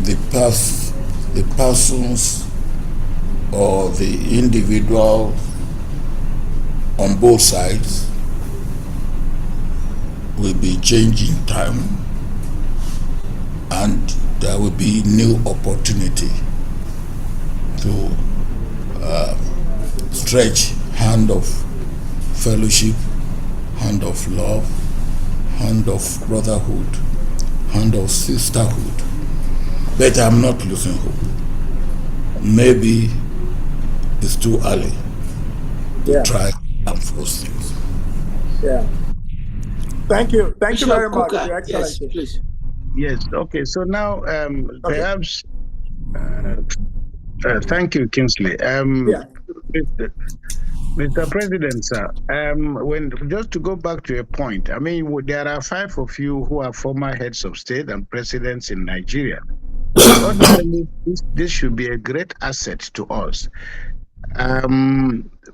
the persons or the individual on both sides will be changing time, and there will be new opportunity to stretch hand of fellowship, hand of love, hand of brotherhood, hand of sisterhood. But I'm not losing hope. Maybe it's too early to try and force things. Yeah. Thank you. Thank you very much, Kuka. Your Excellency. Yes, please. Yes. Okay. So now, perhaps. Thank you, Kingsley. Mr. President, sir, when just to go back to a point, I mean, there are 5 of you who are former heads of state and presidents in Nigeria. Ordinarily, this should be a great asset to us.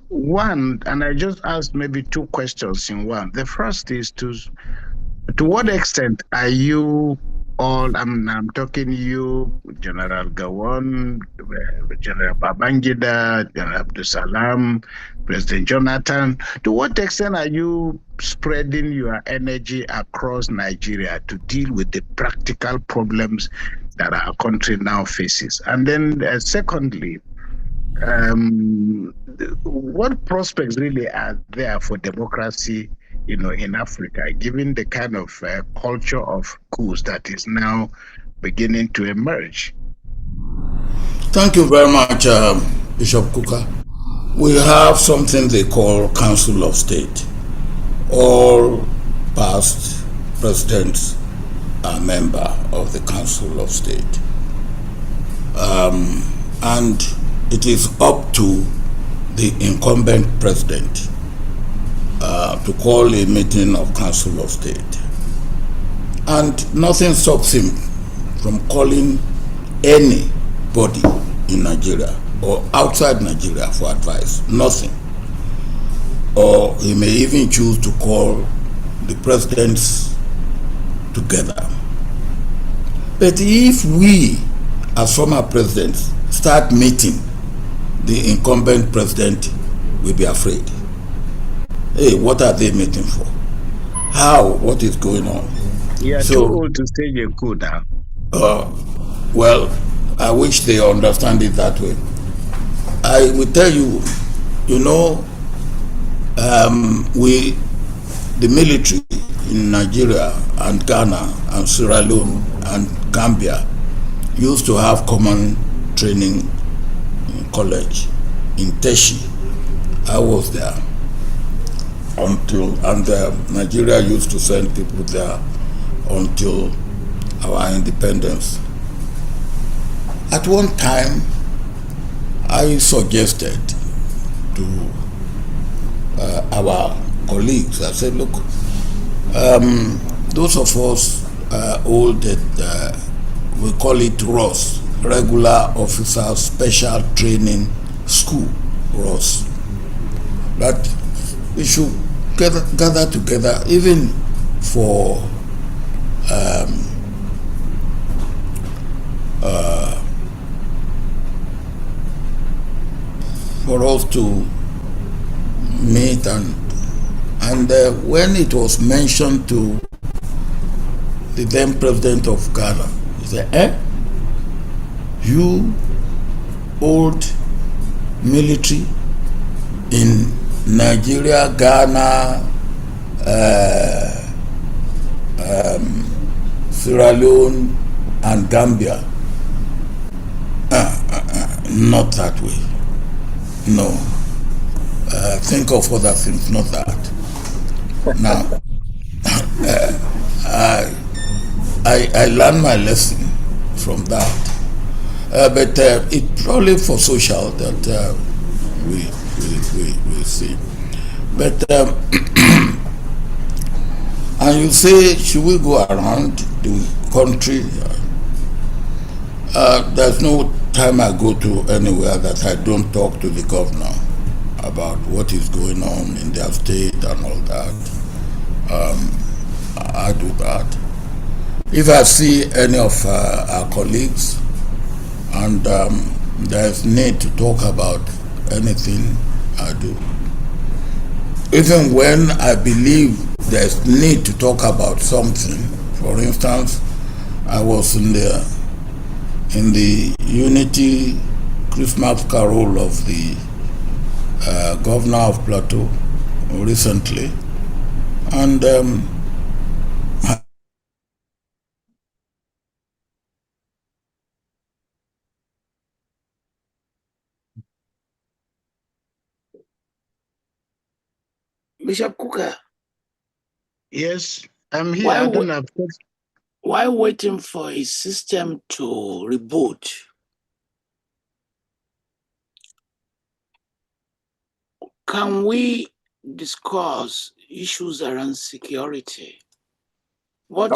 One, and I just asked maybe 2 questions in one. The first is to what extent are you all, I'm talking you, General Gawon, General Babangida, General Abdul Salam, President Jonathan, to what extent are you spreading your energy across Nigeria to deal with the practical problems that our country now faces? And then secondly, what prospects really are there for democracy, in Africa, given the kind of culture of coups that is now beginning to emerge? Thank you very much, Bishop Kuka. We have something they call Council of State. All past presidents a member of the Council of State. And it is up to the incumbent president to call a meeting of Council of State. And nothing stops him from calling anybody in Nigeria or outside Nigeria for advice. Nothing. Or he may even choose to call the presidents together. But if we, as former presidents, start meeting, the incumbent president will be afraid. Hey, what are they meeting for? How? What is going on? You are too old to stage a coup now. Well, I wish they understand it that way. I will tell you, the military in Nigeria and Ghana and Sierra Leone and Gambia used to have common training college in Teshi. I was there and Nigeria used to send people there until our independence. At one time, I suggested to our colleagues, I said, look, those of us old that we call it ROS, Regular Officer Special Training School, ROS, that we should gather together even for us to meet and when it was mentioned to the then president of Ghana, he said, you old military in Nigeria, Ghana, Sierra Leone and Gambia, not that way. No. Think of other things, not that. Now, I learned my lesson from that. But it's probably for social that we see. But and you say, should we go around the country? There's no time I go to anywhere that I don't talk to the governor about what is going on in their state and all that. I do that. If I see any of our colleagues and there's need to talk about anything, I do. Even when I believe there's need to talk about something, for instance, I was in the Unity Christmas Carol of the governor of Plateau recently, and Bishop Kuka. Yes, I'm here. I don't have. Why waiting for a system to reboot? Can we discuss issues around security? I was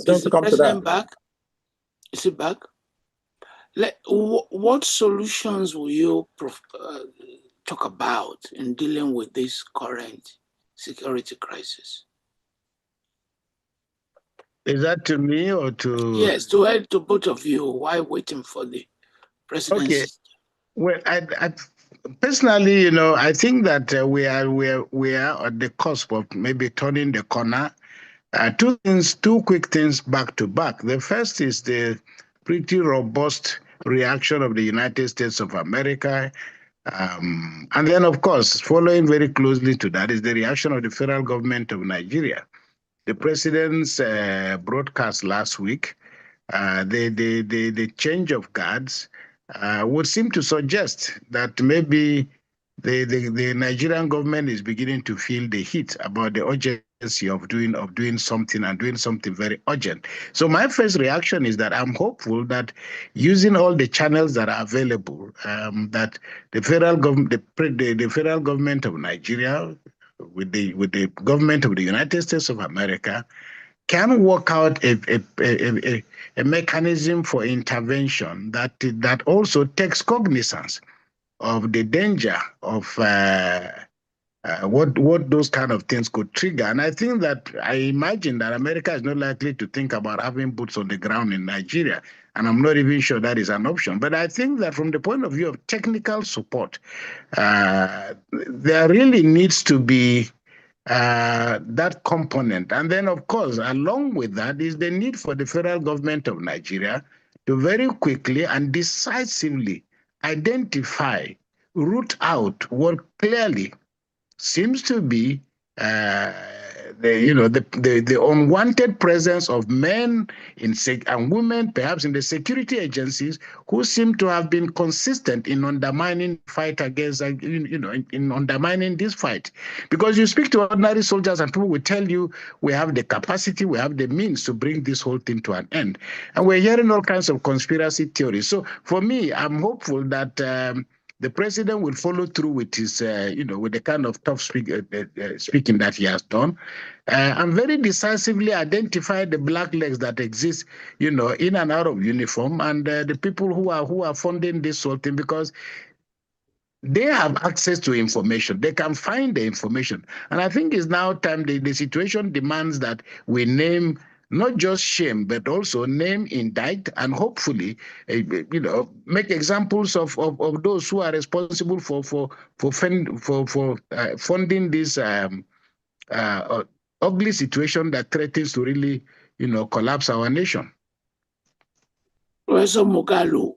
going to come to that. Back? Is he back? What solutions will you talk about in dealing with this current security crisis? Is that to me or to? Yes, to both of you. Why waiting for the presidency? Okay. Well, I personally, I think that we are at the cusp of maybe turning the corner. Two quick things back to back. The first is the pretty robust reaction of the United States of America. And then, of course, following very closely to that is the reaction of the federal government of Nigeria. The president's broadcast last week, the change of guards would seem to suggest that maybe the Nigerian government is beginning to feel the heat about the urgency of doing something and doing something very urgent. So my first reaction is that I'm hopeful that using all the channels that are available, that the federal government of Nigeria with the government of the United States of America can work out a mechanism for intervention that also takes cognizance of the danger of what those kind of things could trigger. And I think that I imagine that America is not likely to think about having boots on the ground in Nigeria. And I'm not even sure that is an option. But I think that from the point of view of technical support, there really needs to be that component. And then, of course, along with that is the need for the federal government of Nigeria to very quickly and decisively identify, root out what clearly seems to be the unwanted presence of men and women, perhaps in the security agencies, who seem to have been consistent in undermining fight against, in undermining this fight. Because you speak to ordinary soldiers and people will tell you, we have the capacity, we have the means to bring this whole thing to an end. And we're hearing all kinds of conspiracy theories. So for me, I'm hopeful that the president will follow through with his, with the kind of tough speaking that he has done, and very decisively identify the black legs that exist, in and out of uniform, and the people who are funding this whole thing, because they have access to information. They can find the information. And I think it's now time, the situation demands that we name not just shame, but also name, indict, and hopefully, make examples of those who are responsible for funding this ugly situation that threatens to really, collapse our nation. Professor Moghalu,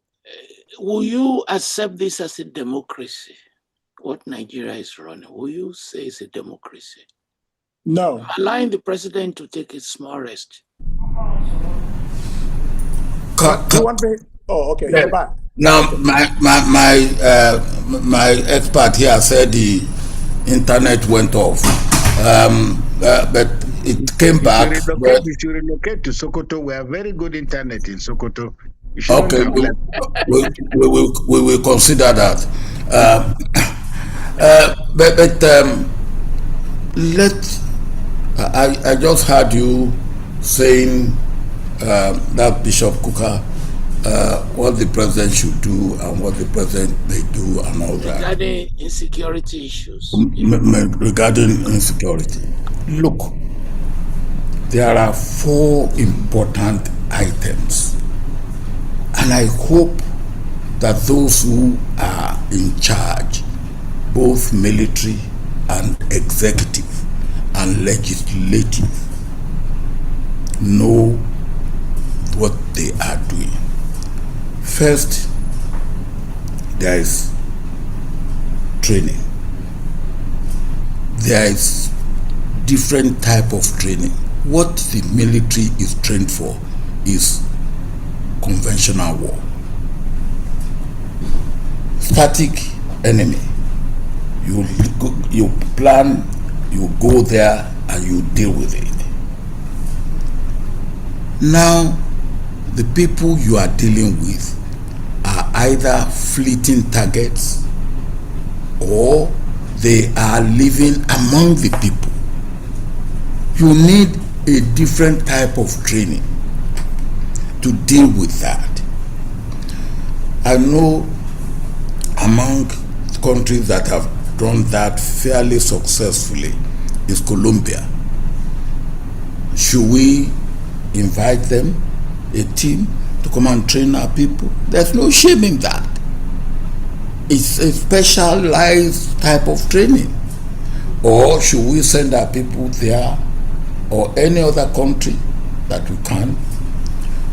will you accept this as a democracy? What Nigeria is running, will you say it's a democracy? No. Allowing the president to take a small rest. You want me? Oh, okay. Yeah. You're back. Now, my expert here said the internet went off, but it came back. You should relocate to Sokoto. We have very good internet in Sokoto. Okay, we will consider that. I just heard you saying that Bishop Kuka, what the president should do and what the president may do and all that. Regarding insecurity issues. Regarding insecurity. Look, there are 4 important items. And I hope that those who are in charge, both military and executive and legislative, know what they are doing. First, there is training. There is different type of training. What the military is trained for is conventional war. Static enemy. You plan, you go there and you deal with it. Now, the people you are dealing with are either fleeting targets or they are living among the people. You need a different type of training to deal with that. I know among countries that have done that fairly successfully is Colombia. Should we invite them, a team, to come and train our people? There's no shame in that. It's a specialized type of training. Or should we send our people there or any other country that we can?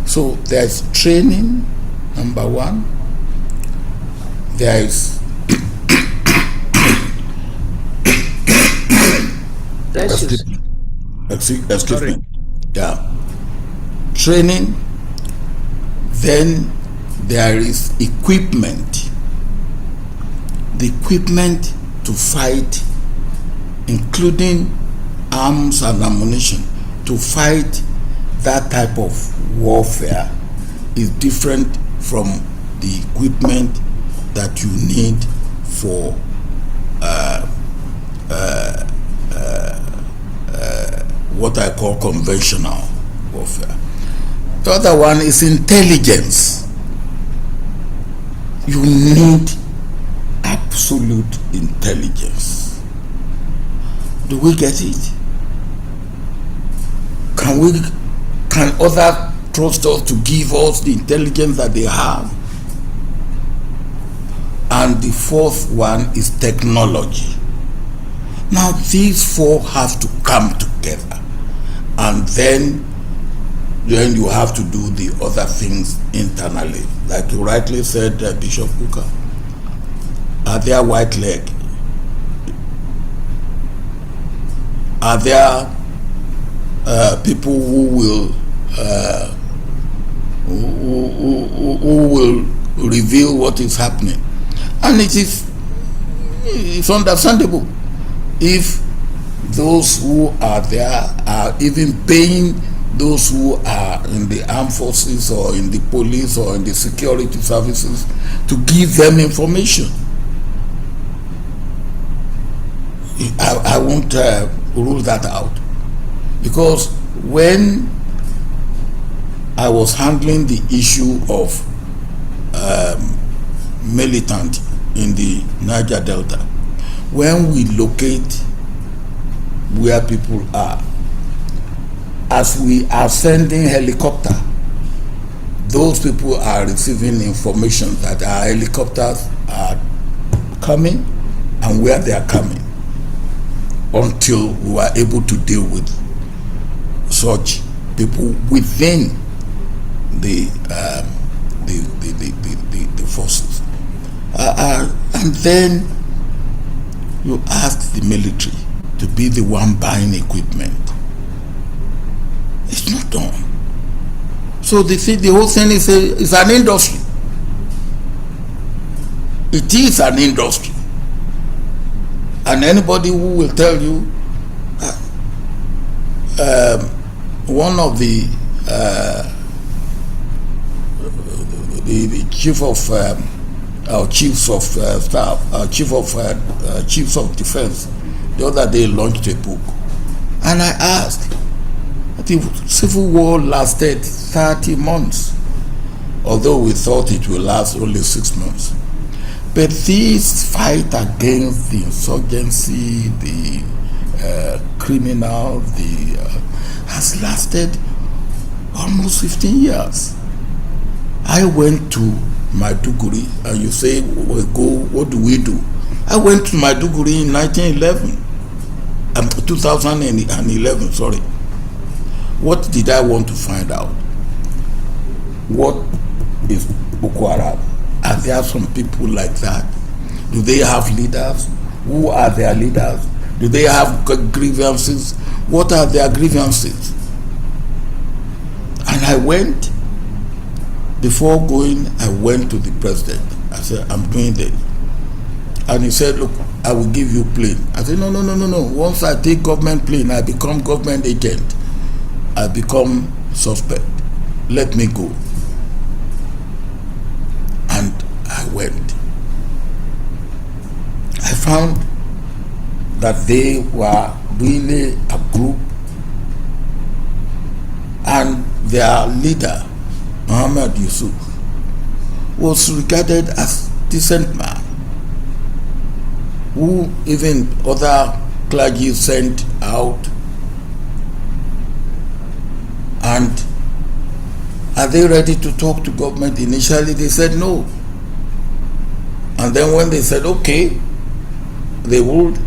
So there's training, number one. There is excuse me. Yeah. Training. Then there is equipment. The equipment to fight, including arms and ammunition to fight that type of warfare is different from the equipment that you need for what I call conventional warfare. The other one is intelligence. You need absolute intelligence. Do we get it? Can others trust us to give us the intelligence that they have? And the fourth one is technology. Now these four have to come together, and then you have to do the other things internally. Like you rightly said, Bishop Hooker, are there white leg? Are there people who will reveal what is happening? And it's understandable if those who are there are even paying those who are in the armed forces or in the police or in the security services to give them information. I won't rule that out, because when I was handling the issue of militant in the Niger Delta, when we locate where people are, as we are sending helicopter, those people are receiving information that our helicopters are coming and where they are coming, until we were able to deal with such people within the forces. And then you ask the military to be the one buying equipment. It's not done. So the whole thing is an industry. It is an industry. And anybody who will tell you, one of the chief of our chiefs of staff, our chiefs of defense, the other day launched a book, and I asked. The civil war lasted 30 months, although we thought it will last only 6 months. But this fight against the insurgency, the criminal, has lasted almost 15 years. I went to Maiduguri, and you say, well, go, what do we do? I went to Maiduguri in 2011, sorry. What did I want to find out? What is Boko Haram? Are there some people like that? Do they have leaders? Who are their leaders? Do they have grievances? What are their grievances? And I went, before going, I went to the president. I said, I'm doing this. And he said, look, I will give you plane. I said, no. Once I take government plane, I become government agent. I become suspect. Let me go. And I went. I found that they were really a group, and their leader, Muhammad Yusuf, was regarded as a decent man, who even other clergy sent out. And are they ready to talk to government? Initially they said no. And then when they said okay, they would,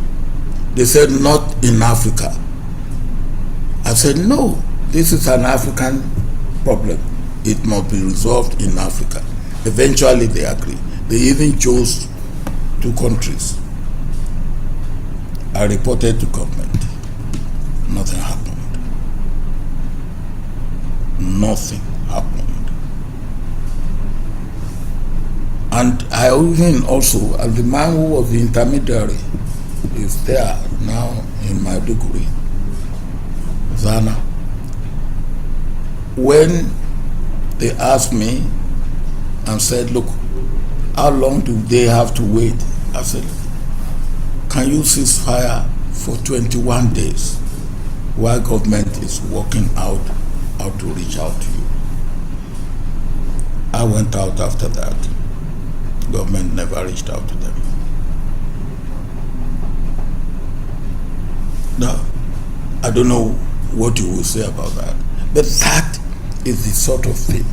they said not in Africa. I said no, this is an African problem. It must be resolved in Africa. Eventually they agreed. They even chose 2 countries. I reported to government. Nothing happened. Nothing happened. And I even also, as the man who was the intermediary is there now in Maiduguri, Zana. When they asked me and said, look, how long do they have to wait? I said, can you cease fire for 21 days while government is working out how to reach out to you? I went out after that. Government never reached out to them. Now, I don't know what you will say about that, but that is the sort of thing.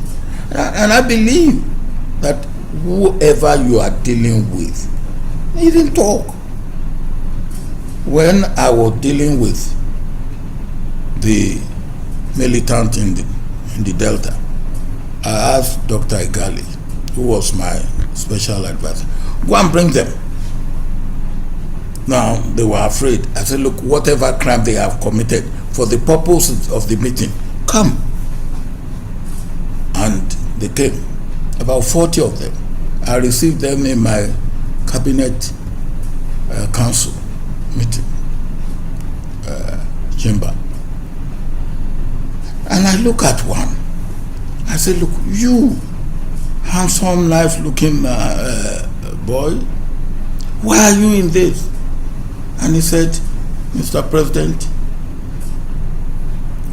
And I believe that whoever you are dealing with, even talk. When I was dealing with the militant in the Delta, I asked Dr. Igali, who was my special advisor, go and bring them. Now, they were afraid. I said, look, whatever crime they have committed, for the purpose of the meeting, come. And they came, about 40 of them. I received them in my cabinet council meeting chamber. And I look at one. I said, look, you handsome, nice-looking boy, why are you in this? And he said, Mr. President,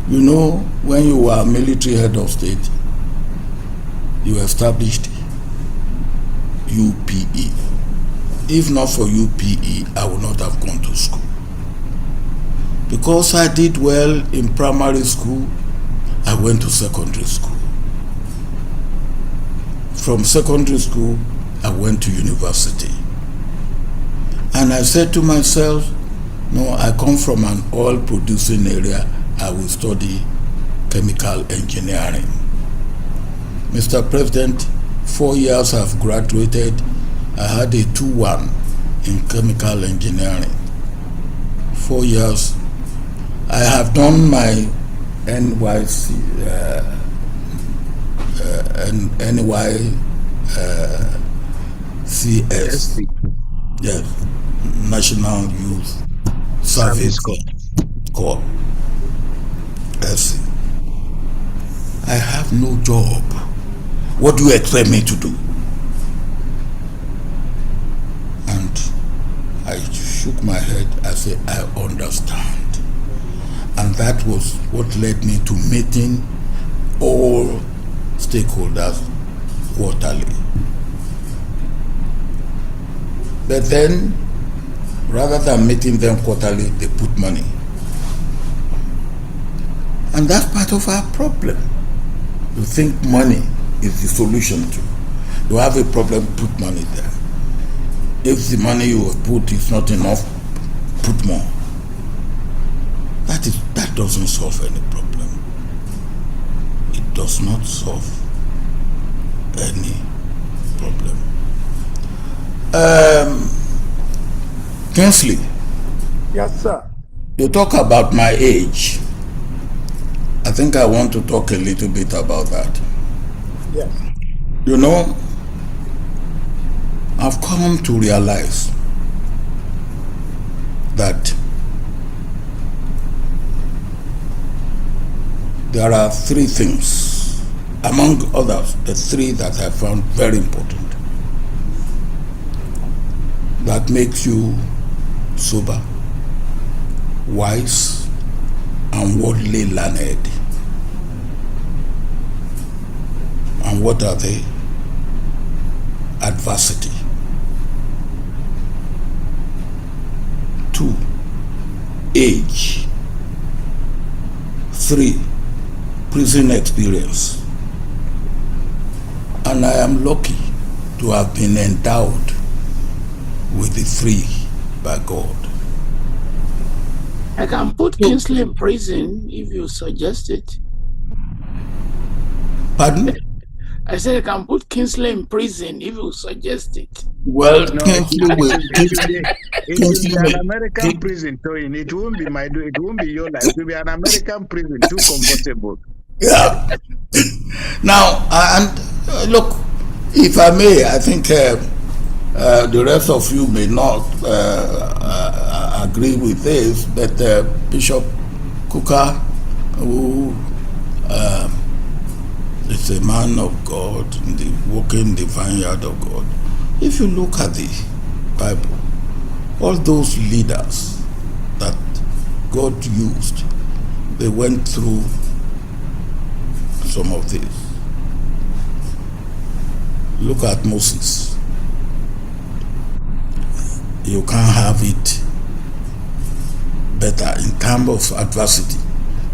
you know, when you were military head of state, you established UPE. If not for UPE, I would not have gone to school. Because I did well in primary school, I went to secondary school. From secondary school, I went to university. And I said to myself, no, I come from an oil-producing area, I will study chemical engineering. Mr. President, 4 years I've graduated. I had a 2-1 in chemical engineering. 4 years. I have done my NYC, NYCS, yes, National Youth Service Corps. SC. I have no job. What do you expect me to do? And I shook my head. I said, I understand. And that was what led me to meeting all stakeholders quarterly. But then, rather than meeting them quarterly, they put money. And that's part of our problem. You think money is the solution to. You have a problem, put money there. If the money you have put is not enough, put more. That doesn't solve any problem. It does not solve any problem. Kingsley. Yes, sir. You talk about my age. I think I want to talk a little bit about that. Yes. You know, I've come to realize that there are 3 things, among others, the 3 that I found very important, that makes you sober, wise, and worldly learned. And what are they? Adversity. 2, age. 3, prison experience. And I am lucky to have been endowed with the 3 by God. I can put Kingsley in prison if you suggest it. Pardon? I said I can put Kingsley in prison if you suggest it. Well, No, Kingsley will. it will be an American prison, Toyin. It won't be it won't be your life. It will be an American prison, too comfortable. Yeah. Now, look, if I may, I think the rest of you may not agree with this, but Bishop Kuka who is a man of God, walking the vineyard of God. If you look at the Bible, all those leaders that God used, they went through some of this. Look at Moses. You can't have it better in time of adversity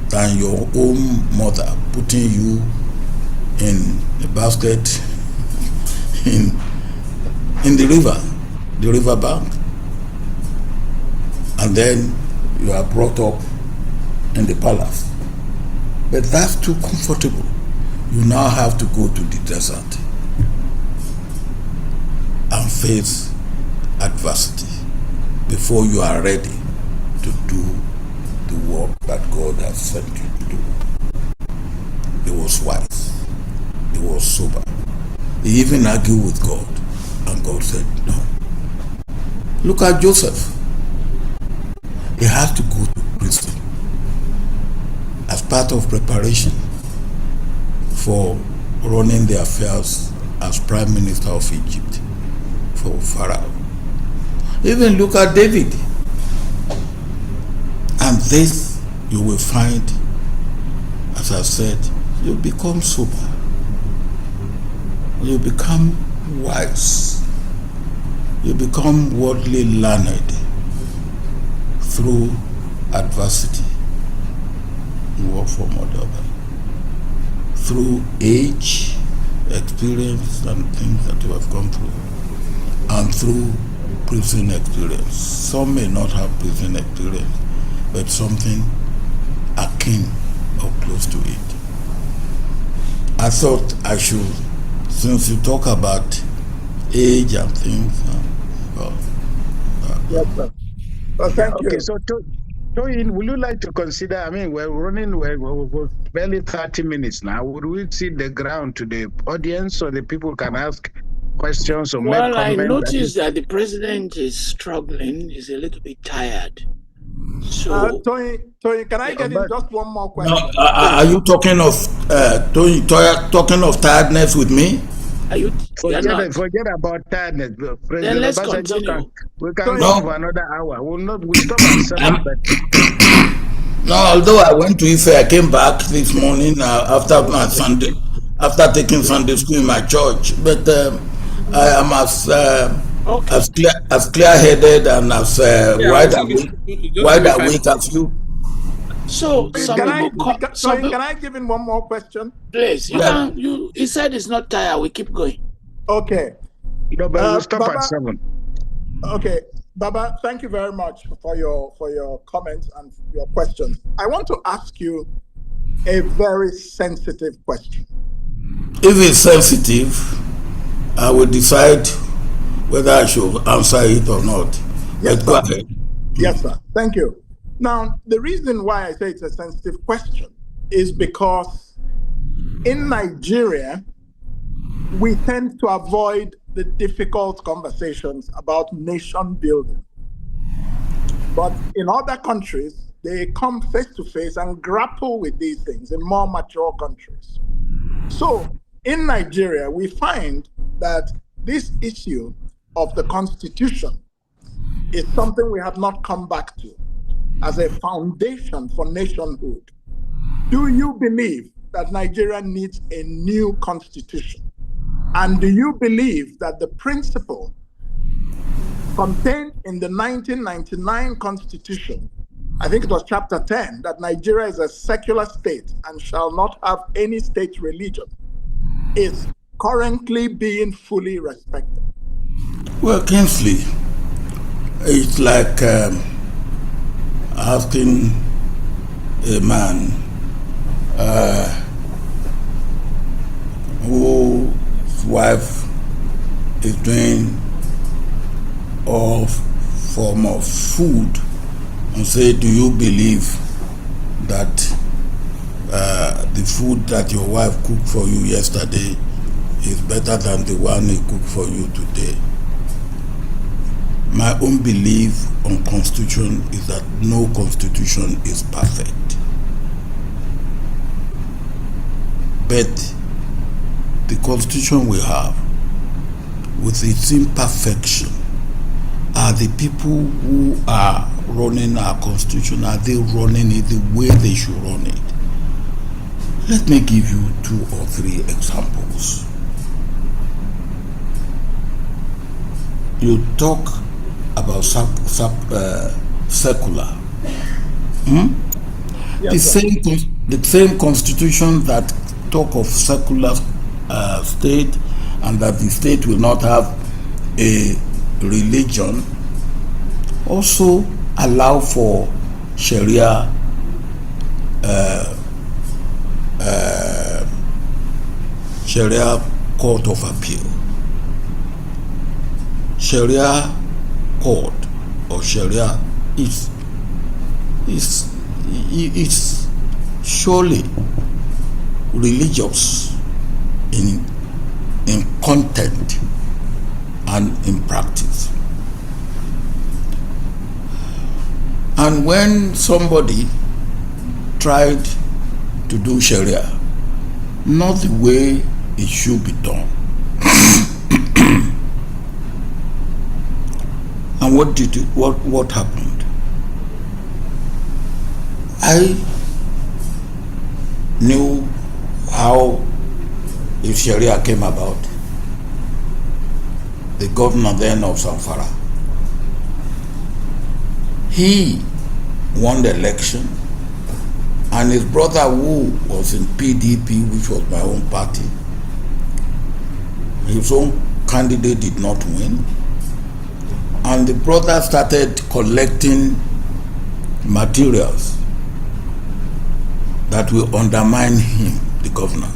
than your own mother putting you in a basket in the river bank, and then you are brought up in the palace. But that's too comfortable. You now have to go to the desert and face adversity before you are ready to do the work that God has sent you to do. He was wise. He was sober. He even argued with God, and God said no. Look at Joseph. He had to go to prison as part of preparation for running the affairs as Prime Minister of Egypt for Pharaoh. Even look at David. And this you will find, as I said, you become sober. You become wise. You become worldly learned through adversity in one form or the other. Through age, experience, and things that you have gone through. And through prison experience. Some may not have prison experience, but something akin or close to it. I thought I should, since you talk about age and things, Yes, sir. Well, thank you. Okay, so Toyin, would you like to consider? I mean, we're barely 30 minutes now. Would we cede the ground to the audience so the people can ask questions or make Well, I comments? noticed that the president is struggling, he's a little bit tired. So, Toyin, can I get in just one more question? No, are you talking of talking of tiredness with me? are you? You're not. Forget about tiredness. Then President let's Obasanjo continue. we can Toyin, go for another hour. We'll stop at 7:30. No, although I went to Ife, I came back this morning after my Sunday, after taking Sunday school in my church. But I am as clear-headed and as wide awake as you. So some people can I give in one more question? Please, you can. He said it's not tired. We keep going. Okay. No, but we'll stop Baba, at 7. Okay, Baba, thank you very much for your comments and your questions. I want to ask you a very sensitive question. If it's sensitive, I will decide whether I should answer it or not. Yes, Go ahead. Yes, sir. Thank you. Now, the reason why I say it's a sensitive question is because in Nigeria, we tend to avoid the difficult conversations about nation building. But in other countries, they come face to face and grapple with these things in more mature countries. So in Nigeria, we find that this issue of the Constitution is something we have not come back to as a foundation for nationhood. Do you believe that Nigeria needs a new constitution? And do you believe that the principle contained in the 1999 Constitution, I think it was chapter 10, that Nigeria is a secular state and shall not have any state religion, is currently being fully respected? Well, Kingsley, it's like asking a man whose wife is doing all form of food and say, do you believe that the food that your wife cooked for you yesterday is better than the one he cooked for you today? My own belief on constitution is that no constitution is perfect. But the constitution we have, with its imperfection, are the people who are running our constitution, are they running it the way they should run it? Let me give you 2 or 3 examples. You talk about secular. Yes, The same constitution that talk of secular state, and that the state will not have a religion, also allow for Sharia Sharia court of appeal. Sharia court or Sharia is surely religious in content and in practice. And when somebody tried to do Sharia, not the way it should be done, and what happened? I knew how the Sharia came about. The governor then of Zamfara, he won the election, and his brother, who was in PDP, which was my own party, his own candidate did not win, and the brother started collecting materials that will undermine him, the governor,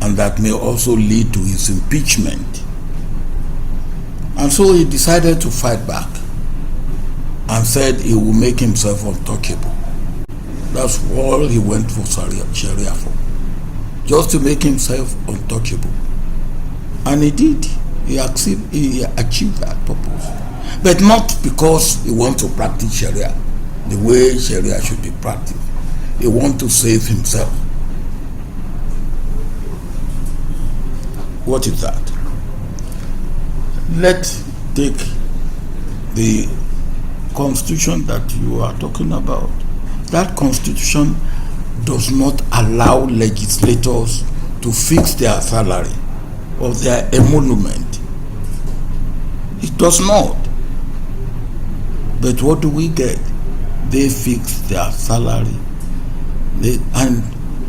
and that may also lead to his impeachment. And so he decided to fight back and said he will make himself untouchable. That's all he went for Sharia for, just to make himself untouchable. And he did. He achieved that purpose. But not because he wants to practice Sharia the way Sharia should be practiced. He wants to save himself. What is that? Let's take the constitution that you are talking about. That constitution does not allow legislators to fix their salary or their emolument. It does not. But what do we get? They fix their salary. And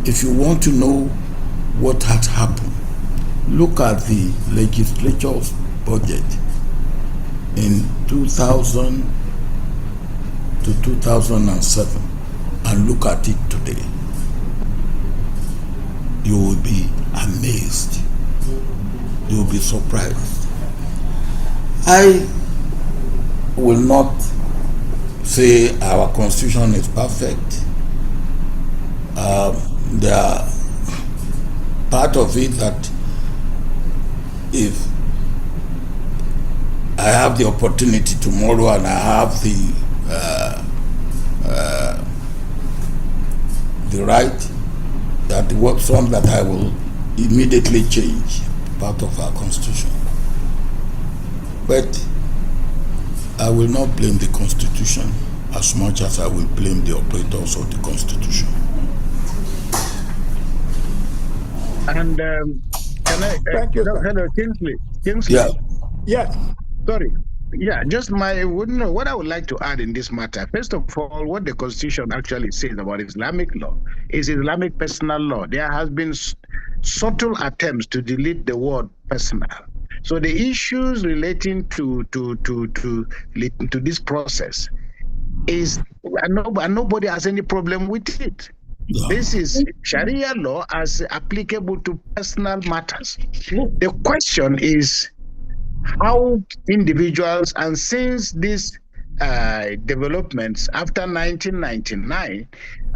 if you want to know what has happened, look at the legislature's budget in 2000 to 2007 and look at it today. You will be amazed. You will be surprised. I will not say our constitution is perfect. There are part of it that if I have the opportunity tomorrow and I have the right, that some that I will immediately change part of our constitution. But I will not blame the constitution as much as I will blame the operators of the constitution. And can I? Thank you, sir. Hello, Kingsley. Yeah. Yes. Sorry. Yeah, just what I would like to add in this matter. First of all, what the Constitution actually says about Islamic law is Islamic personal law. There has been subtle attempts to delete the word personal. So the issues relating to this process is, and nobody has any problem with it. Yeah. This is Sharia law as applicable to personal matters. The question is how individuals, and since these developments after 1999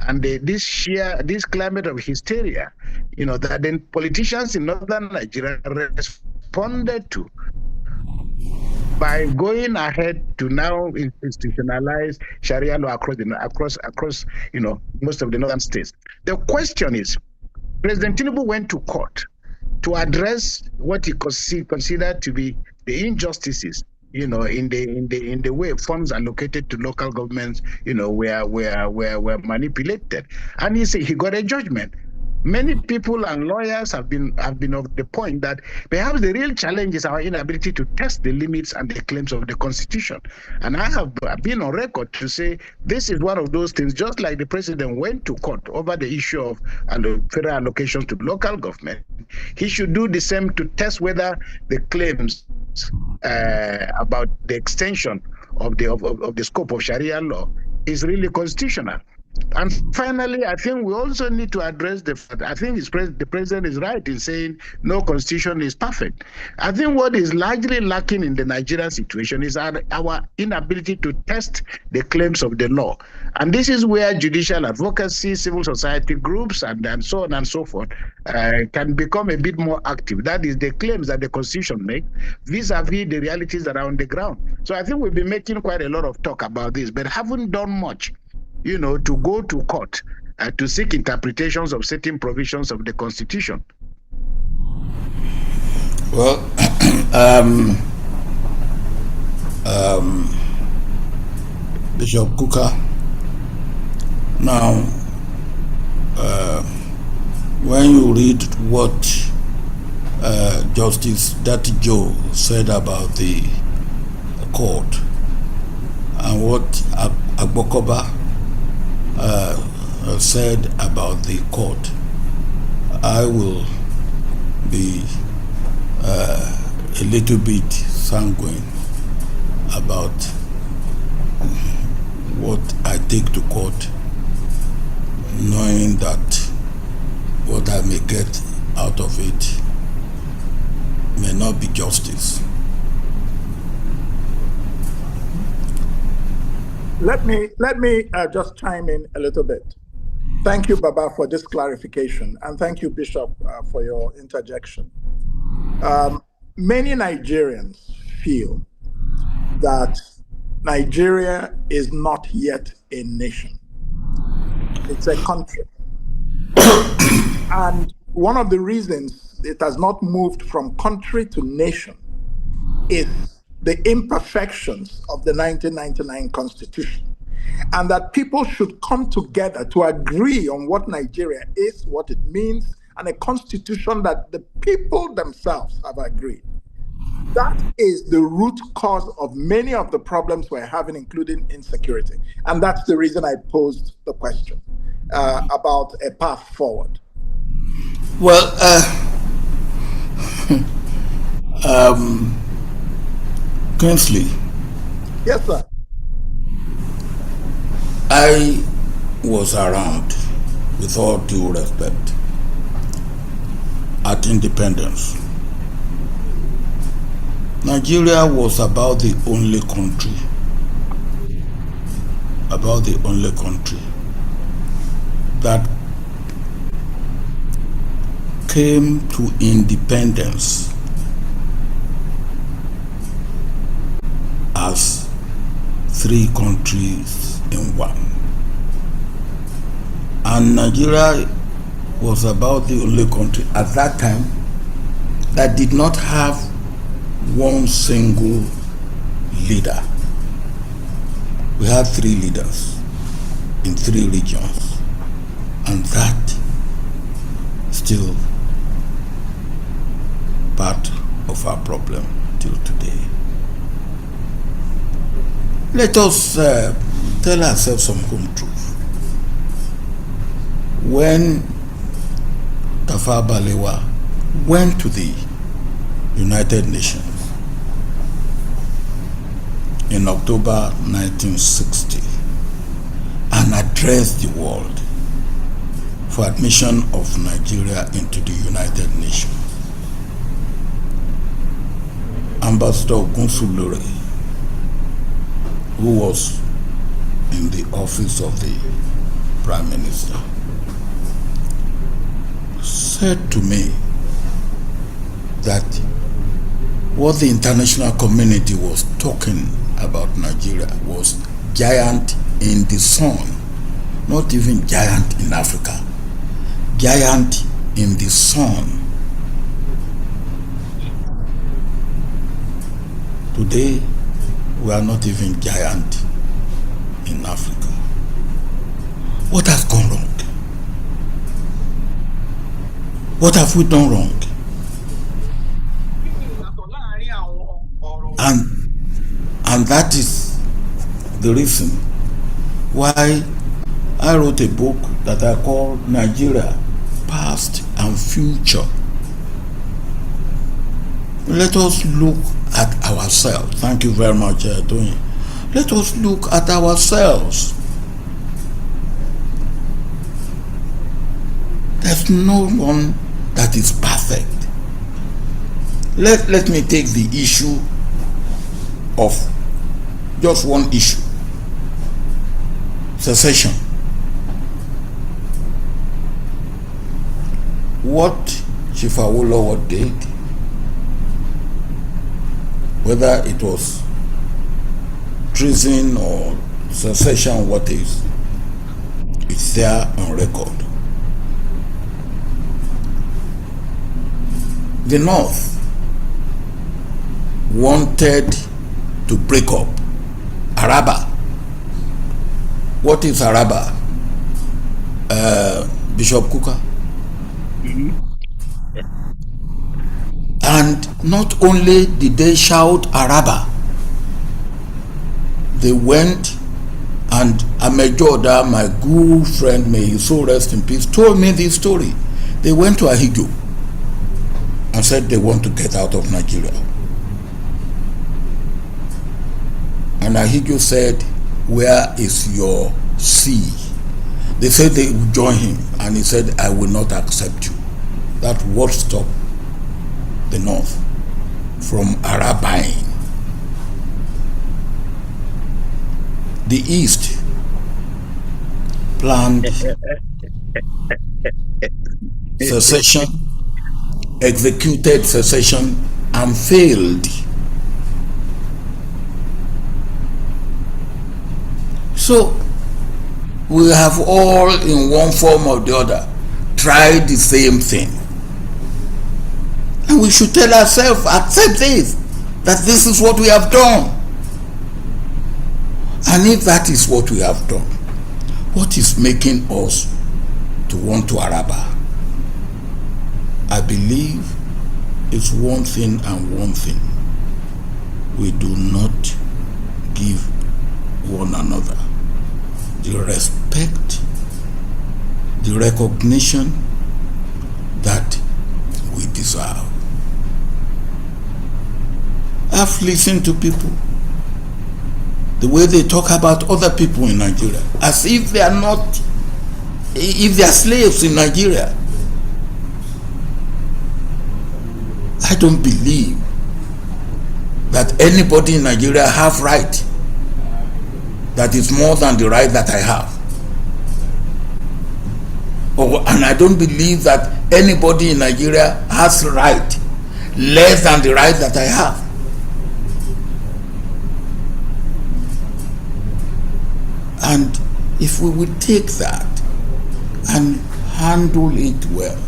and this climate of hysteria, that then politicians in northern Nigeria responded to by going ahead to now institutionalize Sharia law across most of the northern states. The question is, President Tinubu went to court to address what he considered to be the injustices, in the way funds allocated to local governments, were manipulated. And he got a judgment. Many people and lawyers have been of the point that perhaps the real challenge is our inability to test the limits and the claims of the Constitution. And I have been on record to say this is one of those things, just like the president went to court over the issue of federal allocations to local government. He should do the same to test whether the claims about the extension of the scope of Sharia law is really constitutional. And finally, I think we also need to address I think the president is right in saying no constitution is perfect. I think what is largely lacking in the Nigerian situation is our inability to test the claims of the law. And this is where judicial advocacy, civil society groups, and so on and so forth can become a bit more active. That is the claims that the constitution makes vis-a-vis the realities that are on the ground. So I think we've been making quite a lot of talk about this, but haven't done much to go to court to seek interpretations of certain provisions of the Constitution. Well, Bishop Kuka, now, when you read what Justice Dati Joe said about the court and what Agbokoba said about the court, I will be a little bit sanguine about what I take to court, knowing that what I may get out of it may not be justice. Let me just chime in a little bit. Thank you, Baba, for this clarification, and thank you, Bishop, for your interjection. Many Nigerians feel that Nigeria is not yet a nation. It's a country. And one of the reasons it has not moved from country to nation is the imperfections of the 1999 Constitution, and that people should come together to agree on what Nigeria is, what it means, and a constitution that the people themselves have agreed. That is the root cause of many of the problems we're having, including insecurity. And that's the reason I posed the question about a path forward. Well, Kingsley. Yes, sir. I was around, with all due respect, at independence. Nigeria was about the only country that came to independence as three countries in one. And Nigeria was about the only country at that time that did not have one single leader. We had three leaders in three regions, and that still part of our problem till today. Let us tell ourselves some home truth. When Tafawa Balewa went to the United Nations in October 1960 and addressed the world for admission of Nigeria into the United Nations, Ambassador Ogunsulore, who was in the office of the Prime Minister, said to me that what the international community was talking about Nigeria was giant in the sun, not even giant in Africa, giant in the sun. Today, we are not even giant in Africa. What has gone wrong? What have we done wrong? And that is the reason why I wrote a book that I call Nigeria, Past and Future. Let us look at ourselves. Thank you very much, Toyin. Let us look at ourselves. There's no one that is perfect. Let me take the issue of just one issue: secession. What Chief Falola did, whether it was treason or secession, what is, it's there on record. The North wanted to break up Araba. What is Araba? Bishop Kuka. And not only did they shout Araba, they went, and Amejoda, my good friend, may his soul rest in peace, told me this story. They went to Ahigyo and said they want to get out of Nigeria. And Ahigyo said, "Where is your sea?" They said they would join him, and he said, "I will not accept you." That what stopped the North from Arabaing. The East planned secession, executed secession, and failed. So we have all, in one form or the other, tried the same thing. And we should tell ourselves, accept this, that this is what we have done. And if that is what we have done, what is making us to want to Araba? I believe it's one thing and one thing. We do not give one another the respect, the recognition that we deserve. I've listened to people, the way they talk about other people in Nigeria, as if they are not, if they are slaves in Nigeria. I don't believe that anybody in Nigeria have right that is more than the right that I have. And I don't believe that anybody in Nigeria has right less than the right that I have. And if we would take that and handle it well,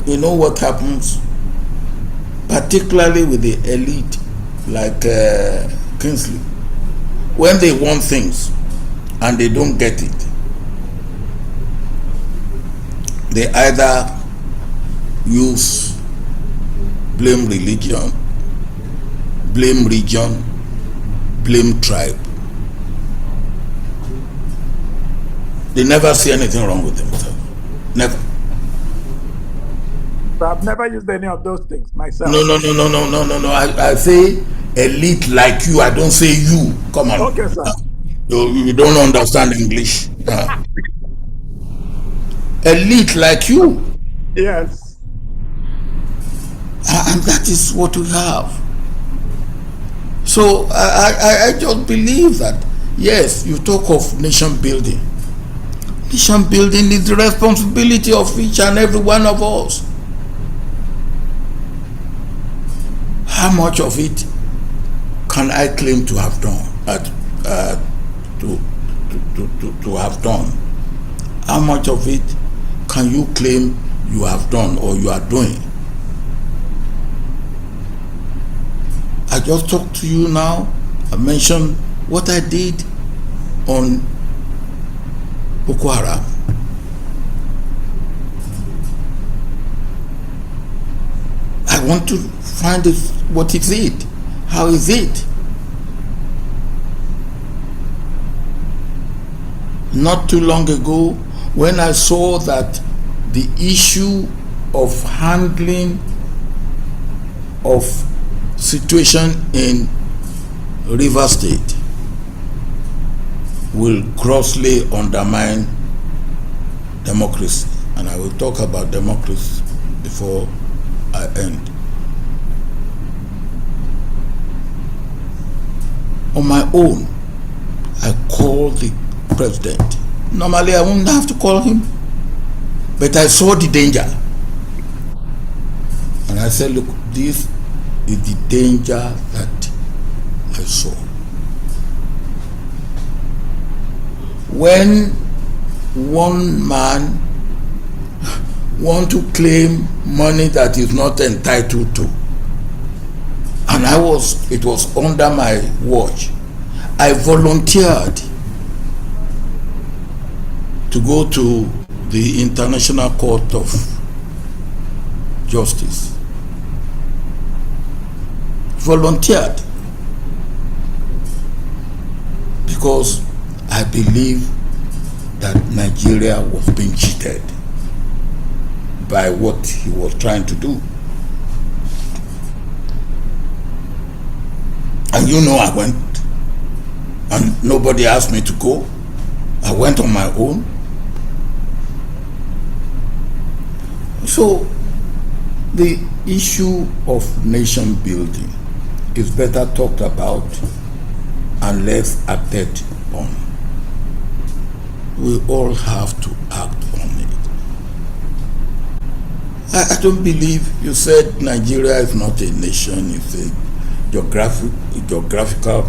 you know what happens, particularly with the elite like Kingsley, when they want things and they don't get it, they either use blame religion, blame region, blame tribe. They never see anything wrong with themselves. Never. But I've never used any of those things myself. No. I say elite like you. I don't say you. Come on. Okay, sir. You don't understand English. Elite like you. Yes. And that is what we have. So I just believe that, yes, you talk of nation building. Nation building is the responsibility of each and every one of us. How much of it can I claim to have done? To have done? How much of it can you claim you have done or you are doing. I just talked to you now. I mentioned what I did on Boko Haram. I want to find it, what is it? How is it? Not too long ago, when I saw that the issue of handling of situation in River State will grossly undermine democracy, and I will talk about democracy before I end. On my own, I called the president. Normally I wouldn't have to call him, but I saw the danger, and I said, look, this is the danger that I saw. When one man want to claim money that is not entitled to, and it was under my watch, I volunteered to go to the International Court of Justice. Volunteered because I believe that Nigeria was being cheated by what he was trying to do. And you know, I went, and nobody asked me to go. I went on my own. So the issue of nation building is better talked about and less acted on. We all have to act on it. I don't believe you said Nigeria is not a nation, it's a geographical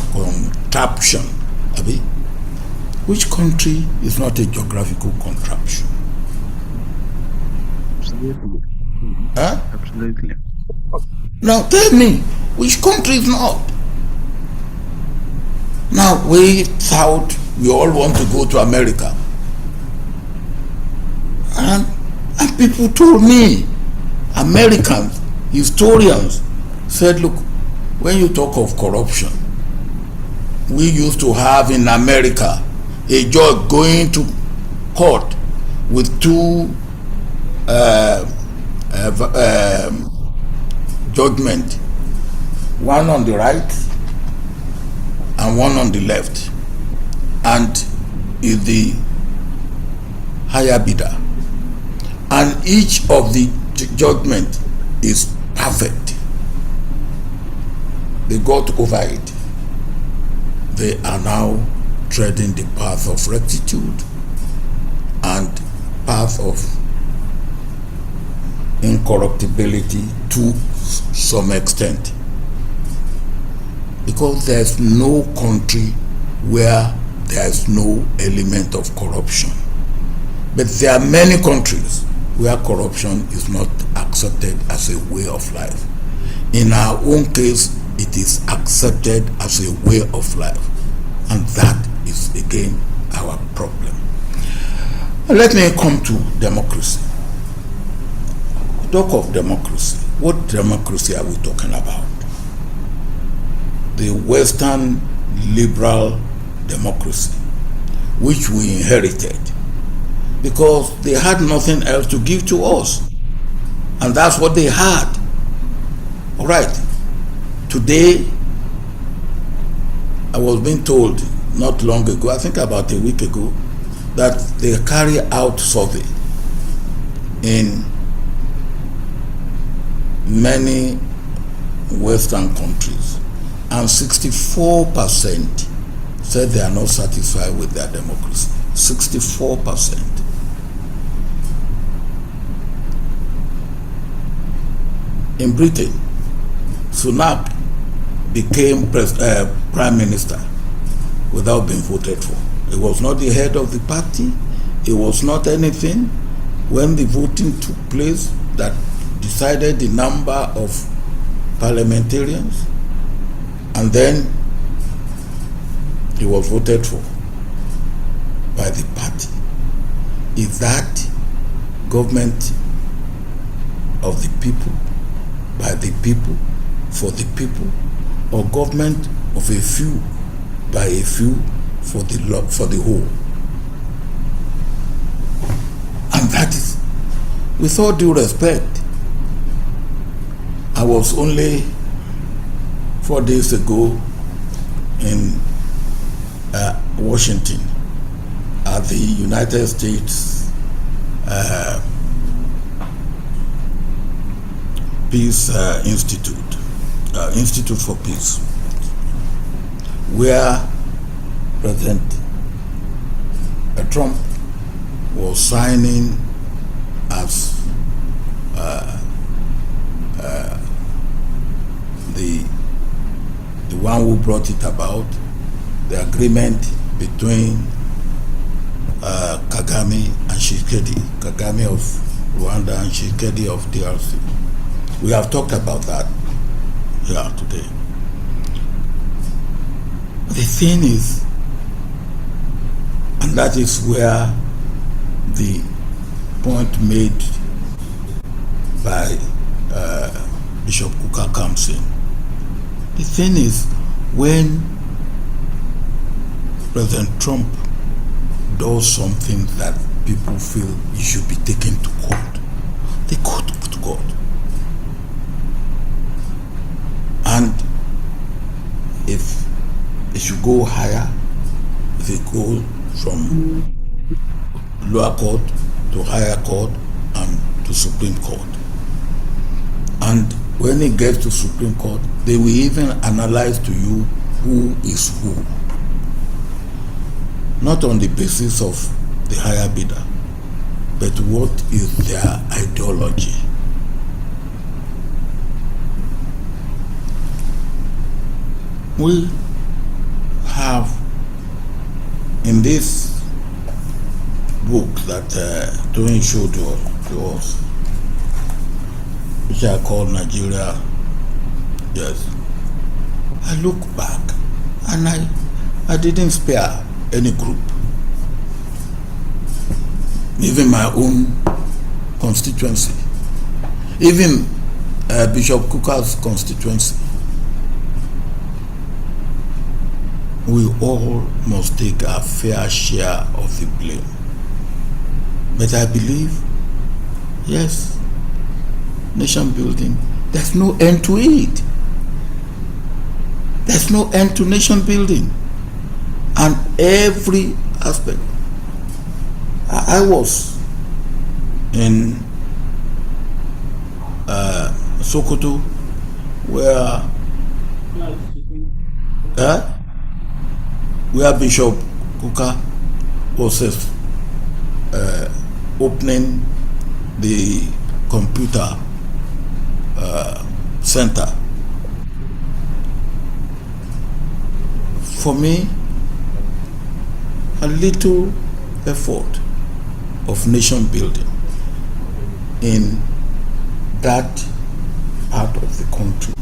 contraption. Which country is not a geographical contraption? Absolutely. Huh? Absolutely. Now tell me, which country is not? Now we thought we all want to go to America. And people told me, Americans, historians, said, look, when you talk of corruption, we used to have in America a judge going to court with two judgment, one on the right and one on the left, and is the higher bidder, and each of the judgment is perfect. They got over it. They are now treading the path of rectitude and path of incorruptibility to some extent, because there's no country where there's no element of corruption. But there are many countries where corruption is not accepted as a way of life. In our own case, it is accepted as a way of life, and that is again our problem. Let me come to democracy. Talk of democracy. What democracy are we talking about? The Western liberal democracy, which we inherited because they had nothing else to give to us, and that's what they had. All right. Today, I was being told not long ago, I think about a week ago, that they carry out survey in many Western countries, and 64% said they are not satisfied with their democracy. 64%. In Britain, Sunak became prime minister without being voted for. He was not the head of the party. It was not anything when the voting took place that decided the number of parliamentarians, and then he was voted for by the party. Is that government of the people, by the people, for the people, or government of a few, by a few, for the whole? And that is, with all due respect, I was only 4 days ago in Washington at the United States Peace Institute for Peace, where President Trump was signing as the one who brought it about, the agreement between Kagame and Tshisekedi, Kagame of Rwanda and Tshisekedi of DRC. We have talked about that here today. The thing is, and that is where the point made by Bishop Kuka comes in. The thing is, when President Trump does something that people feel he should be taken to court, they go to court. And if it should go higher, if it goes from lower court to higher court and to Supreme Court. And when it gets to Supreme Court, they will even analyze to you who is who. Not on the basis of the higher bidder, but what is their ideology. We have in this book that Toyin showed to us, which I call Nigeria, yes, I look back and I didn't spare any group, even my own constituency, even Bishop Kuka's constituency. We all must take our fair share of the blame. But I believe, yes, nation building, there's no end to it. There's no end to nation building. And every aspect. I was in Sokoto, where Bishop Kuka was opening the computer center. For me, a little effort of nation building in that part of the country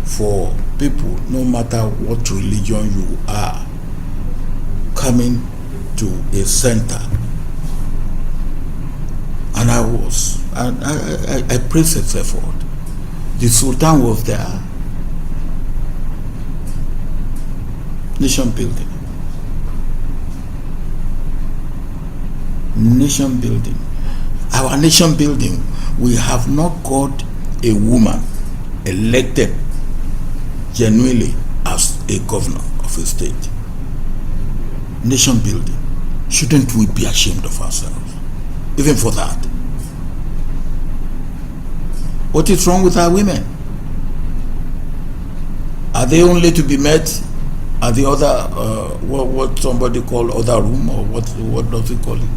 for people, no matter what religion you are, coming to a center. And I praise its effort. The Sultan was there. Nation building. Nation building. Our nation building, we have not got a woman elected genuinely as a governor of a state. Nation building. Shouldn't we be ashamed of ourselves? Even for that. What is wrong with our women? Are they only to be met at the other, what somebody call other room, or what does he call it?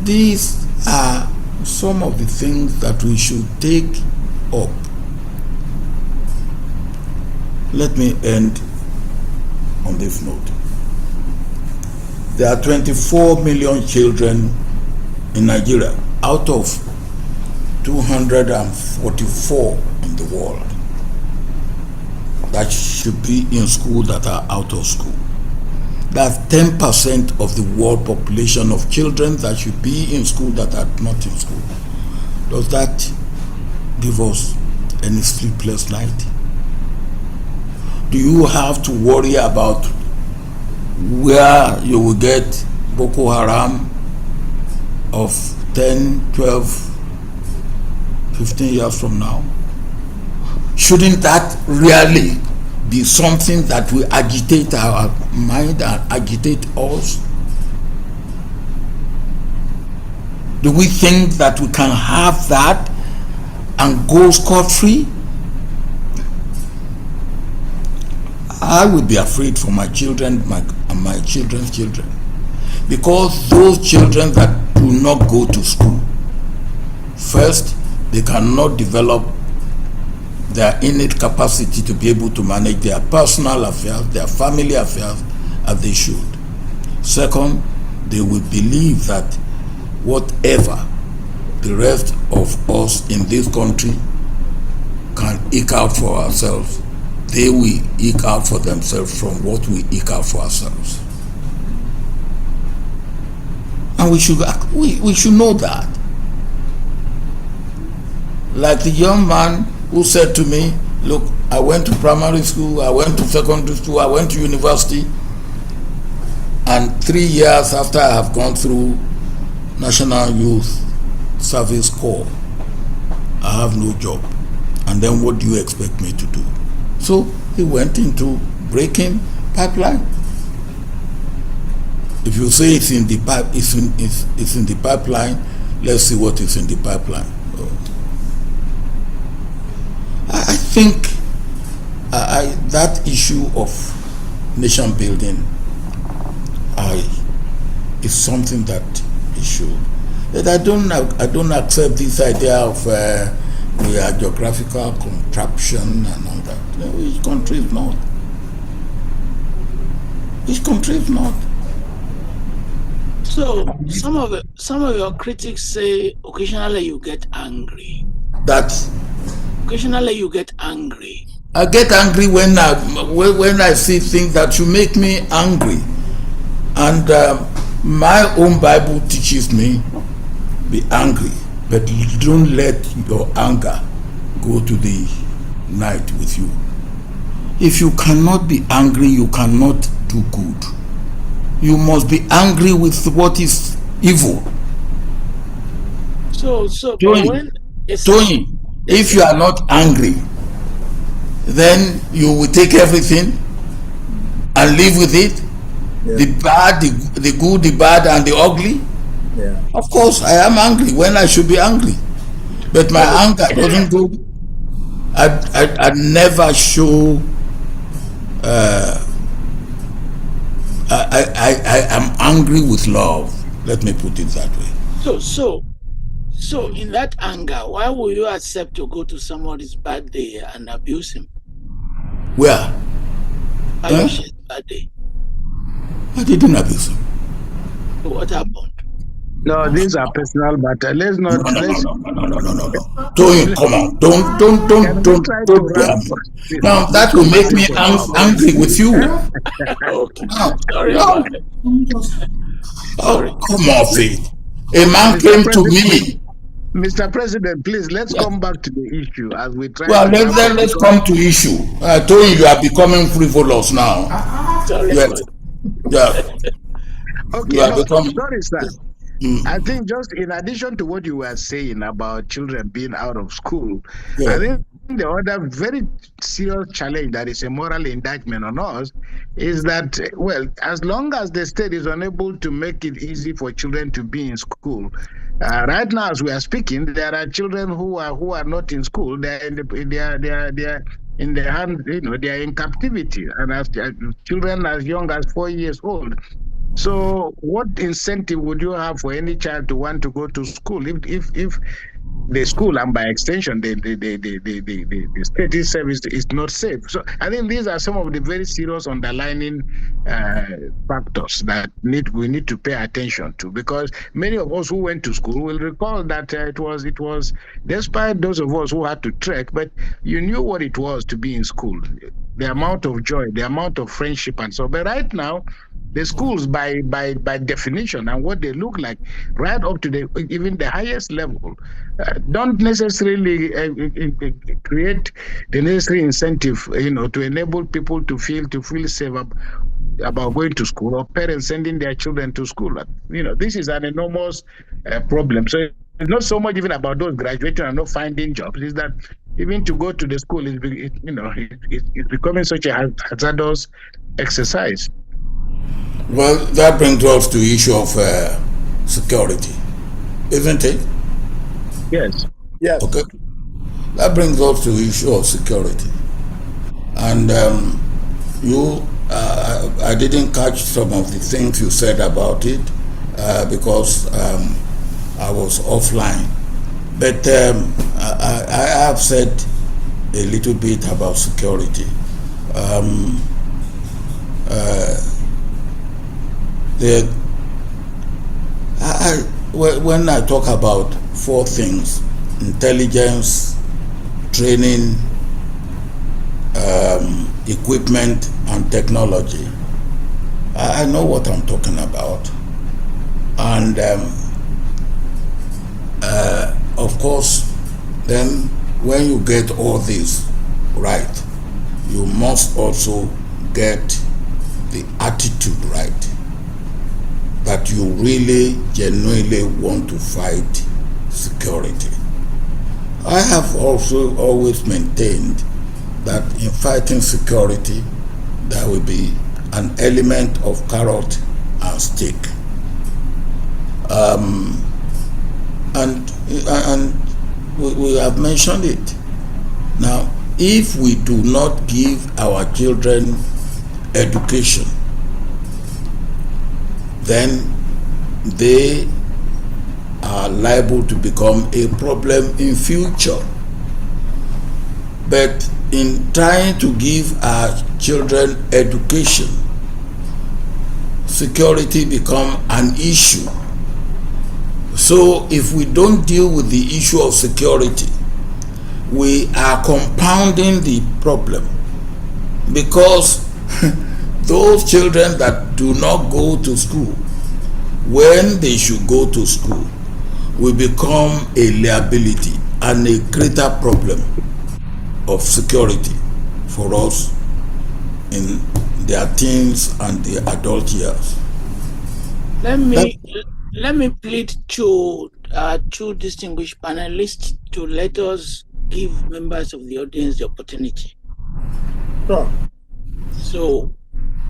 These are some of the things that we should take up. Let me end on this note. There are 24 million children in Nigeria out of 244 in the world that should be in school that are out of school. That's 10% of the world population of children that should be in school that are not in school. Does that give us any sleepless night? Do you have to worry about where you will get Boko Haram of 10, 12, 15 years from now? Shouldn't that really be something that will agitate our mind and agitate us? Do we think that we can have that and go scot-free? I would be afraid for my children and my children's children, because those children that do not go to school, first, they cannot develop their innate capacity to be able to manage their personal affairs, their family affairs, as they should. Second, they will believe that whatever the rest of us in this country can eke out for ourselves, they will eke out for themselves from what we eke out for ourselves. And we should know that. Like the young man who said to me, look, I went to primary school, I went to secondary school, I went to university, and 3 years after I have gone through National Youth Service Corps, I have no job. And then what do you expect me to do? So he went into breaking pipeline. If you say it's in the pipe, it's in the pipeline, let's see what is in the pipeline. I think that issue of nation building is something that is should. That I don't accept this idea of we are geographical contraption and all that. Which country is not? Which country is not? So some of your critics say occasionally you get angry. Occasionally you get angry. I get angry when I see things that should make me angry, and my own Bible teaches me, be angry, but don't let your anger go to the night with you. If you cannot be angry, you cannot do good. You must be angry with what is evil. So Toyin, if you are not angry, then you will take everything and live with it. Yeah. The bad, the good, the bad, and the ugly. Yeah. Of course, I am angry when I should be angry, but my anger doesn't go. I never show. I am angry with love. Let me put it that way. So in that anger, why will you accept to go to somebody's birthday and abuse him? Where? Ayoshi's birthday. I didn't abuse him. So what happened? No, these are personal matters. Let's not. No. Toyin, come on. Don't bear me. Now that will make me angry with you. Okay. Sorry about it. Sorry. Come on, Faith. A man came to me. Mr. President, please, let's come back to the issue as we try. Well, let's come to issue. Toyin, you are becoming frivolous now. Sorry. Yeah. Okay, sorry, sir. I think just in addition to what you were saying about children being out of school, yeah. I think the other very serious challenge that is a moral indictment on us is that, well, as long as the state is unable to make it easy for children to be in school, right now as we are speaking, there are children who are not in school. They are in the hand, they are in captivity, and as children as young as 4 years old. So what incentive would you have for any child to want to go to school? If the school and by extension the state service is not safe. So I think these are some of the very serious underlining factors that we need to pay attention to, because many of us who went to school will recall that it was despite those of us who had to trek, but you knew what it was to be in school, the amount of joy, the amount of friendship and so. But right now, the schools by definition and what they look like, right up to the even the highest level, don't necessarily create the necessary incentive, to enable people to feel safe about going to school, or parents sending their children to school. This is an enormous problem. So it's not so much even about those graduating and not finding jobs. Is that even to go to the school it's becoming such a hazardous exercise. Well, that brings us to the issue of security, isn't it? Yes. Yes. Okay. That brings us to the issue of security. And I didn't catch some of the things you said about it because I was offline. But I have said a little bit about security. When I talk about four things: intelligence, training, equipment, and technology, I know what I'm talking about. And of course, then when you get all this right, you must also get the attitude right, that you really genuinely want to fight security. I have also always maintained that in fighting security, there will be an element of carrot and stick. And we have mentioned it. Now, if we do not give our children education, then they are liable to become a problem in future. But in trying to give our children education, security become an issue. So if we don't deal with the issue of security, we are compounding the problem, because those children that do not go to school when they should go to school will become a liability and a greater problem of security for us in their teens and their adult years. Let me plead to two distinguished panelists to let us give members of the audience the opportunity. Sure. So,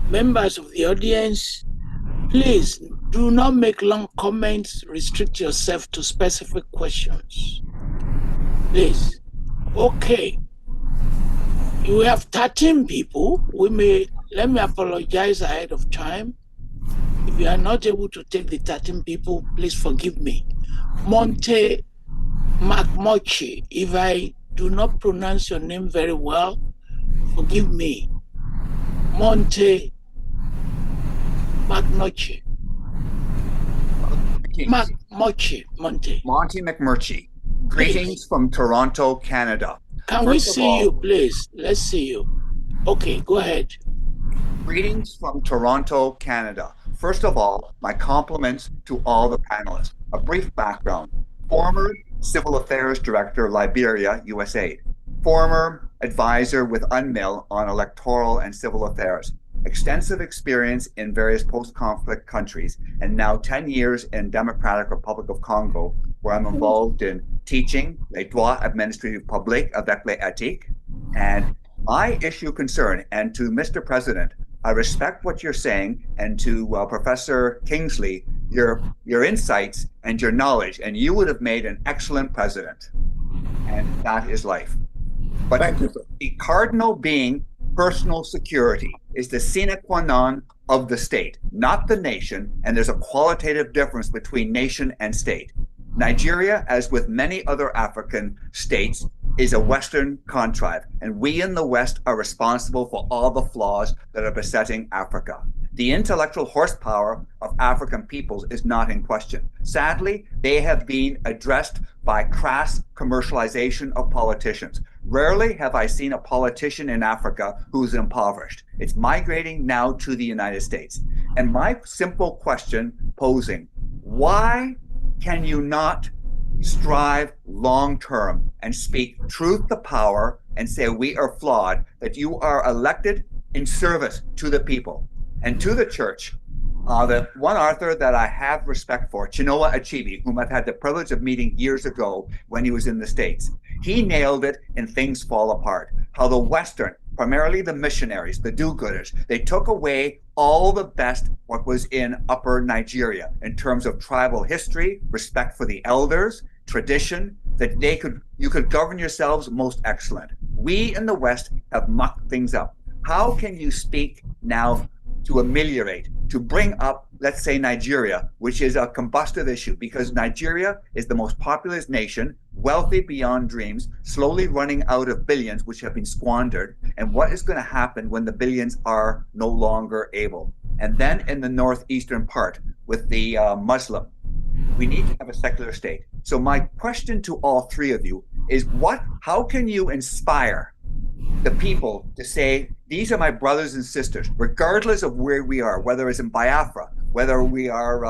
members of the audience, please do not make long comments. Restrict yourself to specific questions. Please. Okay. We have 13 people. Let me apologize ahead of time. If you are not able to take the 13 people, please forgive me. Monte McMurchie, if I do not pronounce your name very well, forgive me. Monte McMurchie. Monte McMurchie. Greetings from Toronto, Canada. Can we see you, please? Let's see you. Okay, go ahead. Greetings from Toronto, Canada. First of all, my compliments to all the panelists. A brief background. Former Civil Affairs Director, Liberia, USAID. Former advisor with UNMIL on electoral and civil affairs. Extensive experience in various post-conflict countries, and now 10 years in Democratic Republic of Congo, where I'm involved in teaching les droits administratifs publics avec l'éthique. And my issue concern, and to Mr. President, I respect what you're saying, and to Professor Kingsley, your insights and your knowledge, and you would have made an excellent president. And that is life. But thank you, sir. The cardinal being personal security is the sine qua non of the state, not the nation. And there's a qualitative difference between nation and state. Nigeria, as with many other African states, is a Western contrivance, and we in the West are responsible for all the flaws that are besetting Africa. The intellectual horsepower of African peoples is not in question. Sadly, they have been addressed by crass commercialization of politicians. Rarely have I seen a politician in Africa who's impoverished. It's migrating now to the United States. And my simple question posing, why can you not strive long term and speak truth to power and say we are flawed, that you are elected in service to the people and to the church? The one author that I have respect for, Chinua Achebe, whom I've had the privilege of meeting years ago when he was in the States, he nailed it in Things Fall Apart. How the Western, primarily the missionaries, the do-gooders, they took away all the best what was in Upper Nigeria in terms of tribal history, respect for the elders, tradition, that you could govern yourselves most excellent. We in the West have mucked things up. How can you speak now to ameliorate, to bring up, let's say, Nigeria, which is a combustive issue, because Nigeria is the most populous nation, wealthy beyond dreams, slowly running out of billions which have been squandered, and what is going to happen when the billions are no longer able? And then in the northeastern part with the Muslim, we need to have a secular state. So my question to all three of you is how can you inspire the people to say, these are my brothers and sisters, regardless of where we are, whether it's in Biafra, whether we are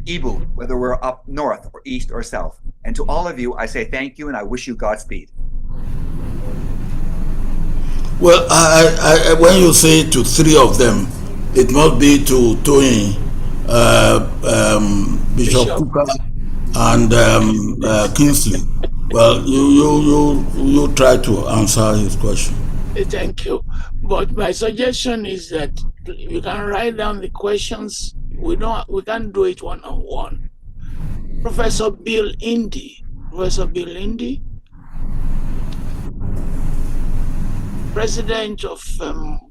Ibu, whether we're up north or east or south. And to all of you, I say thank you and I wish you Godspeed. Well, I when you say to three of them, it must be to Toyin, Bishop Kuka, and Kingsley. Well, you try to answer his question. Thank you. But my suggestion is that you can write down the questions. We can't do it one-on-one. Professor Bill Indy, President of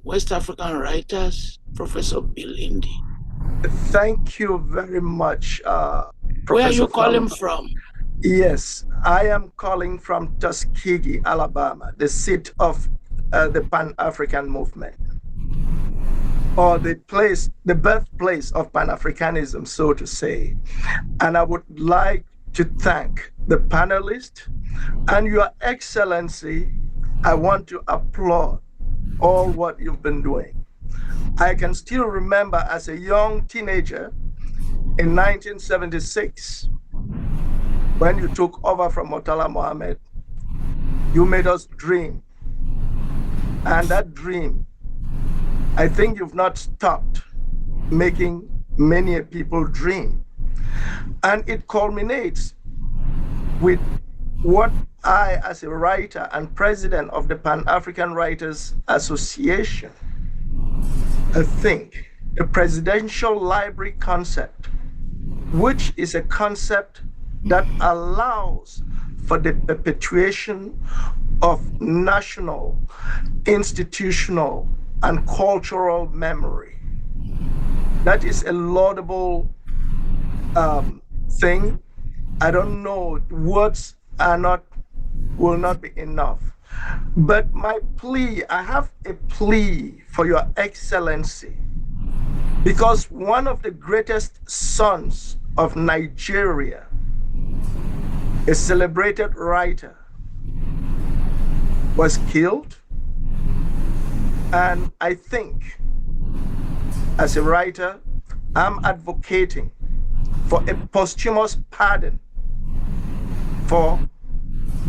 West African Writers, Professor Bill Indy. Thank you very much, Professor. Where are you calling from? Yes, I am calling from Tuskegee, Alabama, the seat of the Pan-African movement, or the birthplace of Pan-Africanism, so to say. And I would like to thank the panelists and Your Excellency. I want to applaud all what you've been doing. I can still remember as a young teenager in 1976, when you took over from Murtala Mohammed, you made us dream. And that dream, I think you've not stopped making many people dream. And it culminates with what I, as a writer and president of the Pan-African Writers Association, I think the presidential library concept, which is a concept that allows for the perpetuation of national, institutional, and cultural memory. That is a laudable thing. I don't know, words will not be enough. But my plea, I have a plea for Your Excellency, because one of the greatest sons of Nigeria, a celebrated writer, was killed. And I think, as a writer, I'm advocating for a posthumous pardon for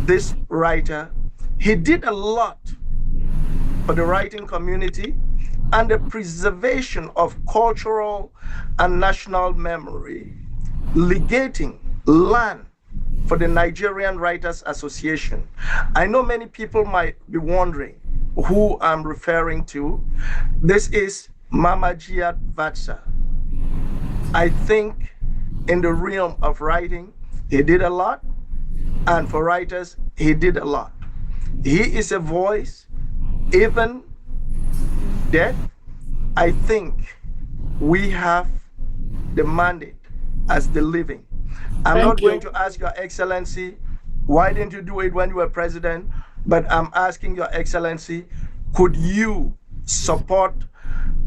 this writer. He did a lot for the writing community and the preservation of cultural and national memory, legating land for the Nigerian Writers Association. I know many people might be wondering who I'm referring to. This is Mama Jia Vatsa. I think in the realm of writing, he did a lot, and for writers, he did a lot. He is a voice, even dead. I think we have the mandate as the living I'm Thank not you. going to ask Your Excellency, why didn't you do it when you were president? But I'm asking Your Excellency, could you support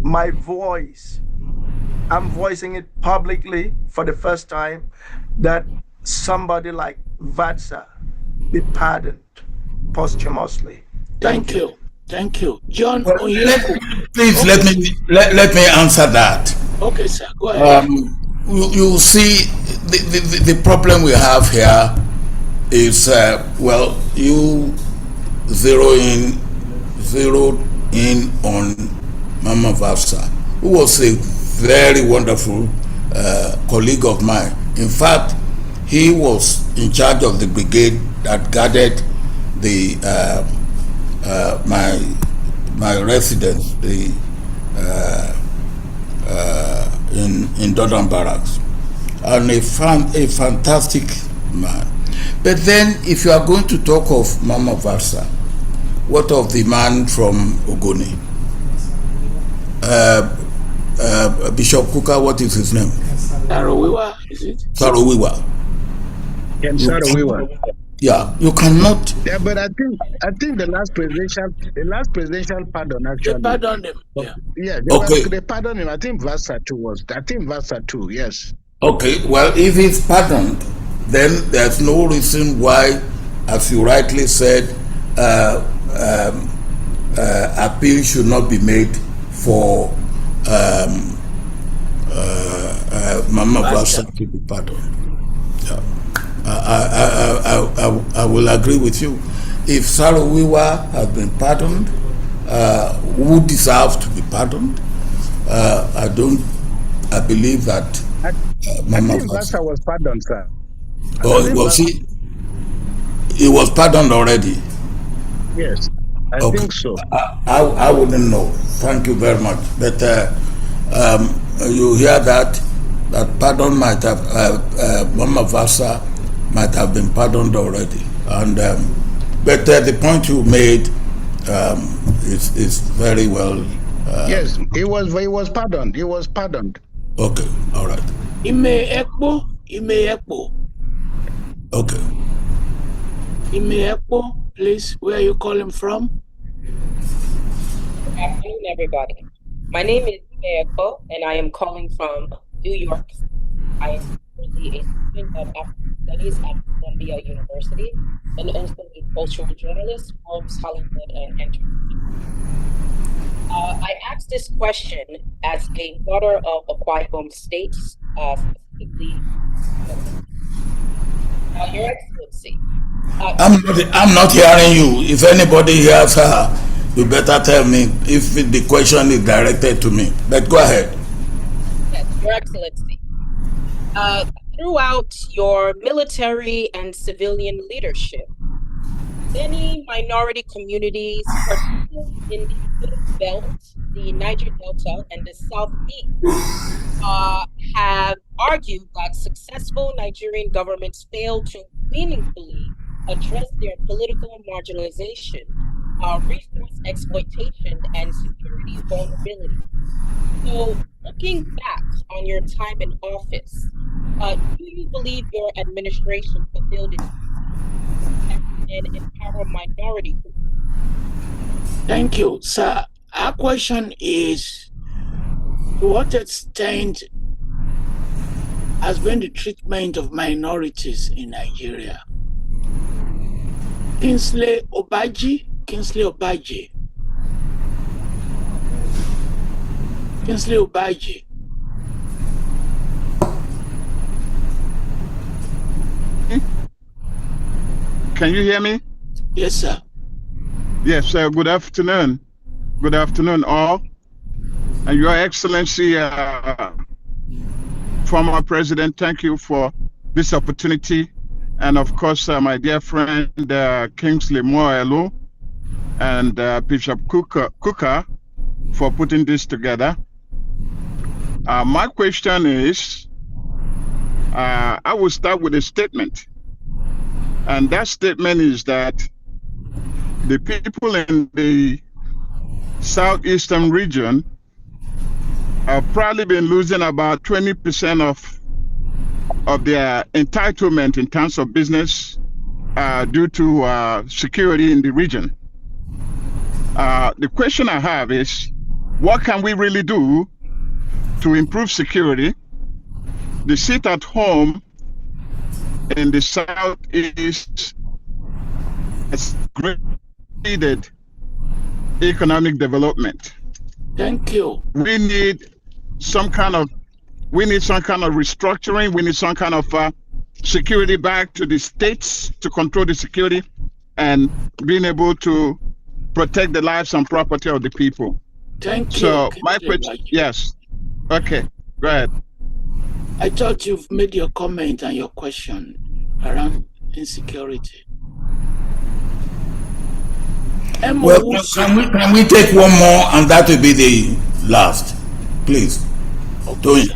my voice? I'm voicing it publicly for the first time that somebody like Vatsa be pardoned posthumously. Thank you. Thank you. John Well, Onyeku. please Okay. let me answer that. Okay, sir. Go ahead. You see, the problem we have here is well, you zeroed in on Mama Vafsa, who was a very wonderful colleague of mine. In fact, he was in charge of the brigade that guarded the my residence, the in Dodon Barracks, and a fantastic man. But then, if you are going to talk of Mama Vafsa, what of the man from Ogoni? Bishop Kuka, what is his name? Tarawiwa, is it? Sarowiwa. Yeah, you cannot. Yeah, but I think the last presidential pardon They actually. pardoned them. Yeah. Yeah, they pardoned him. I think Vasa too. Yes. Okay, well, if he's pardoned, then there's no reason why, as you rightly said, appeal should not be made for Mama Vasa to be pardoned. Yeah. I will agree with you. If Sarowiwa has been pardoned, who deserves to be pardoned? I believe that Mama Vasa was pardoned, sir. Oh, was he? He was pardoned already. Yes, I think so. I wouldn't know. Thank you very much. But you hear that pardon might have Mama Vasa might have been pardoned already, and but the point you made is very well. Yes, he was pardoned. He was pardoned. Okay, all right. Ime Ekpo. Okay. Ime Ekpo, please. Where are you calling from? Good afternoon, everybody. My name is Ime Ekpo, and I am calling from New York. I am currently a student of African Studies at Columbia University and also a cultural journalist, films, Hollywood, and entertainment. I asked this question as a daughter of Akwa Ibom State, specifically, Your Excellency. I'm not hearing you. If anybody hears her, you better tell me if the question is directed to me. But go ahead. Yes, Your Excellency. Throughout your military and civilian leadership, many minority communities, particularly in the Middle Belt, the Niger Delta, and the Southeast, have argued that successful Nigerian governments fail to meaningfully address their political marginalization, resource exploitation, and security vulnerability. So, looking back on your time in office, do you believe your administration fulfilled its and empower minority groups? Thank you, sir. Our question is, to what extent has been the treatment of minorities in Nigeria? Kingsley Obaji. Can you hear me? Yes, sir. Yes, sir. Good afternoon. Good afternoon, all. And Your Excellency, former President, thank you for this opportunity. And of course, my dear friend, Kingsley Moelu and Bishop Kuka for putting this together. My question is, I will start with a statement. And that statement is that the people in the southeastern region have probably been losing about 20% of of their entitlement in terms of business due to security in the region. The question I have is, what can we really do to improve security? The sit at home in the Southeast has created economic development. Thank you. We need some kind of restructuring. We need some kind of security back to the states to control the security and being able to protect the lives and property of the people. Thank you. So my question, yes. Okay, go ahead. I thought you've made your comment and your question around insecurity. Well, can we take one more, and that will be the last, please? Okay.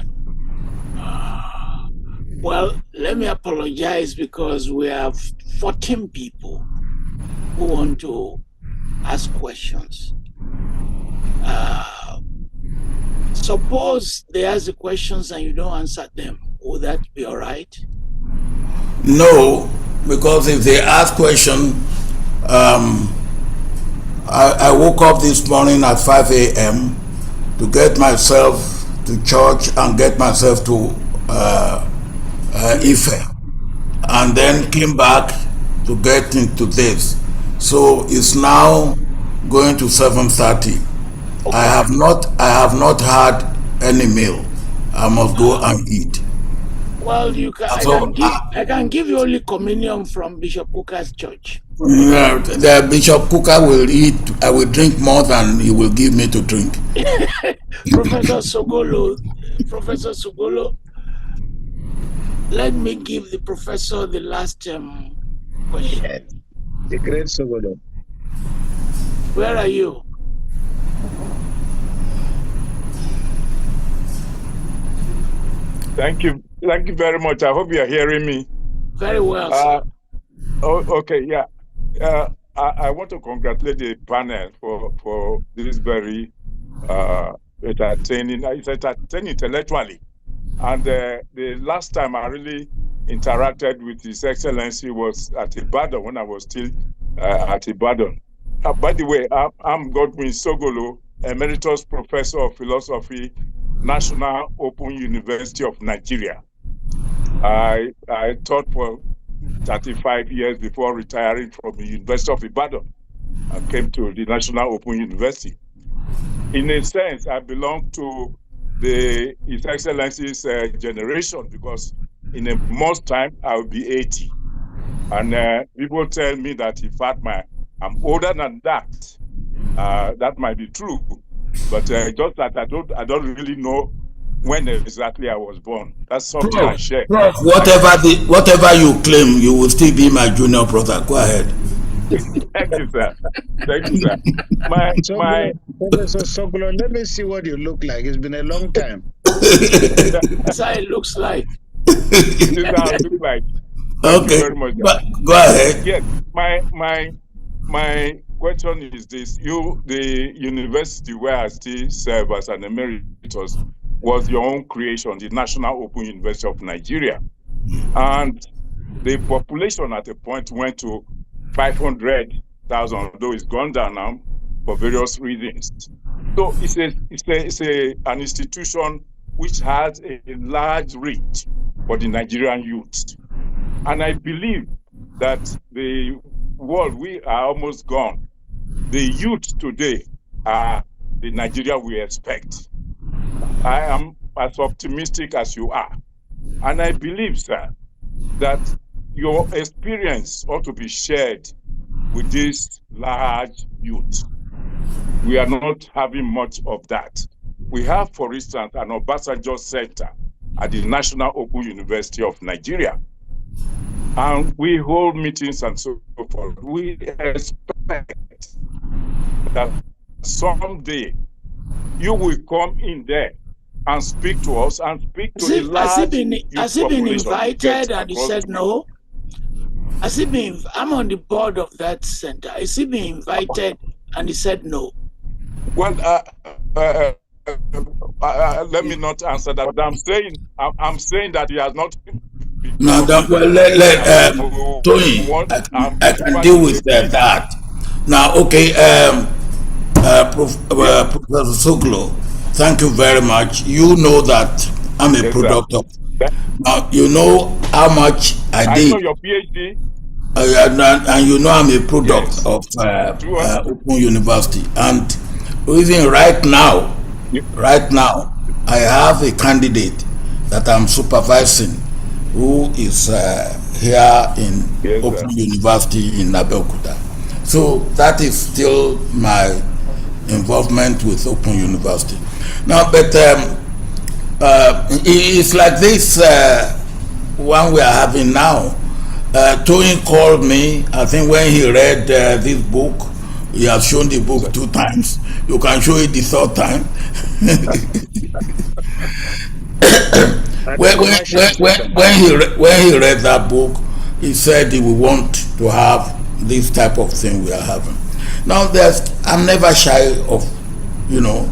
Well, let me apologize because we have 14 people who want to ask questions. Suppose they ask the questions and you don't answer them. Would that be all right? No, because if they ask question, I woke up this morning at 5 a.m. to get myself to church and get myself to Ife, and then came back to get into this. So it's now going to 7:30. Okay. I have not had any meal. I must go and eat. Well, you can. I can give you only communion from Bishop Kuka's church. The Bishop Kuka will eat. I will drink more than he will give me to drink. Professor Sugolo, let me give the professor the last question. Yes. The great Sugolo. Where are you? Thank you very much. I hope you are hearing me. Very well, sir. Okay, yeah. I want to congratulate the panel for this very entertaining. It's entertaining intellectually. And the last time I really interacted with His Excellency was at Ibadan when I was still at Ibadan. By the way, I'm Godwin Sogolo, Emeritus Professor of Philosophy, National Open University of Nigeria. I taught for 35 years before retiring from the University of Ibadan. I came to the National Open University. In a sense, I belong to His Excellency's generation, because in a month's time, I will be 80. And people tell me that in fact I'm older than that. That might be true, but just that I don't really know when exactly I was born. That's something I share. Whatever you claim, you will still be my junior brother. Go ahead. Thank you, sir. Thank you, sir. Professor Sogolo, let me see what you look like. It's been a long time. That's how it looks like. This is how it looks like. Thank you very much. Go ahead. Yes, my question is this: the university where I still serve as an emeritus was your own creation, the National Open University of Nigeria, and the population at a point went to 500,000, though it's gone down now for various reasons. So it's an institution which has a large reach for the Nigerian youth. And I believe that the world, we are almost gone. The youth today are the Nigeria we expect. I am as optimistic as you are. And I believe, sir, that your experience ought to be shared with this large youth. We are not having much of that. We have, for instance, an Obasanjo Center at the National Open University of Nigeria. And we hold meetings and so forth. We expect that someday you will come in there and speak to us and speak to the large Has he been invited and he said no? I'm on the board of that center. Has he been invited and he said no? Well, let me not answer that. But I'm saying that he has not Now, because well, Toyin, I can deal with that. Now, okay, Professor Soglo, thank you very much. You know that I'm a yes, sir. product of. Now, you know how much I I know did, your PhD. and you know I'm a product Yes. of True. Open University. And even right now, I have a candidate that I'm supervising who is here in Yes, sir. Open University in Abeokuta. So that is still my involvement with Open University. Now, but it's like this one we are having now. Tony called me, I think when he read this book. He has shown the book 2 times. You can show it the third time. When he read that book, he said he would want to have this type of thing we are having. Now, I'm never shy of, you know,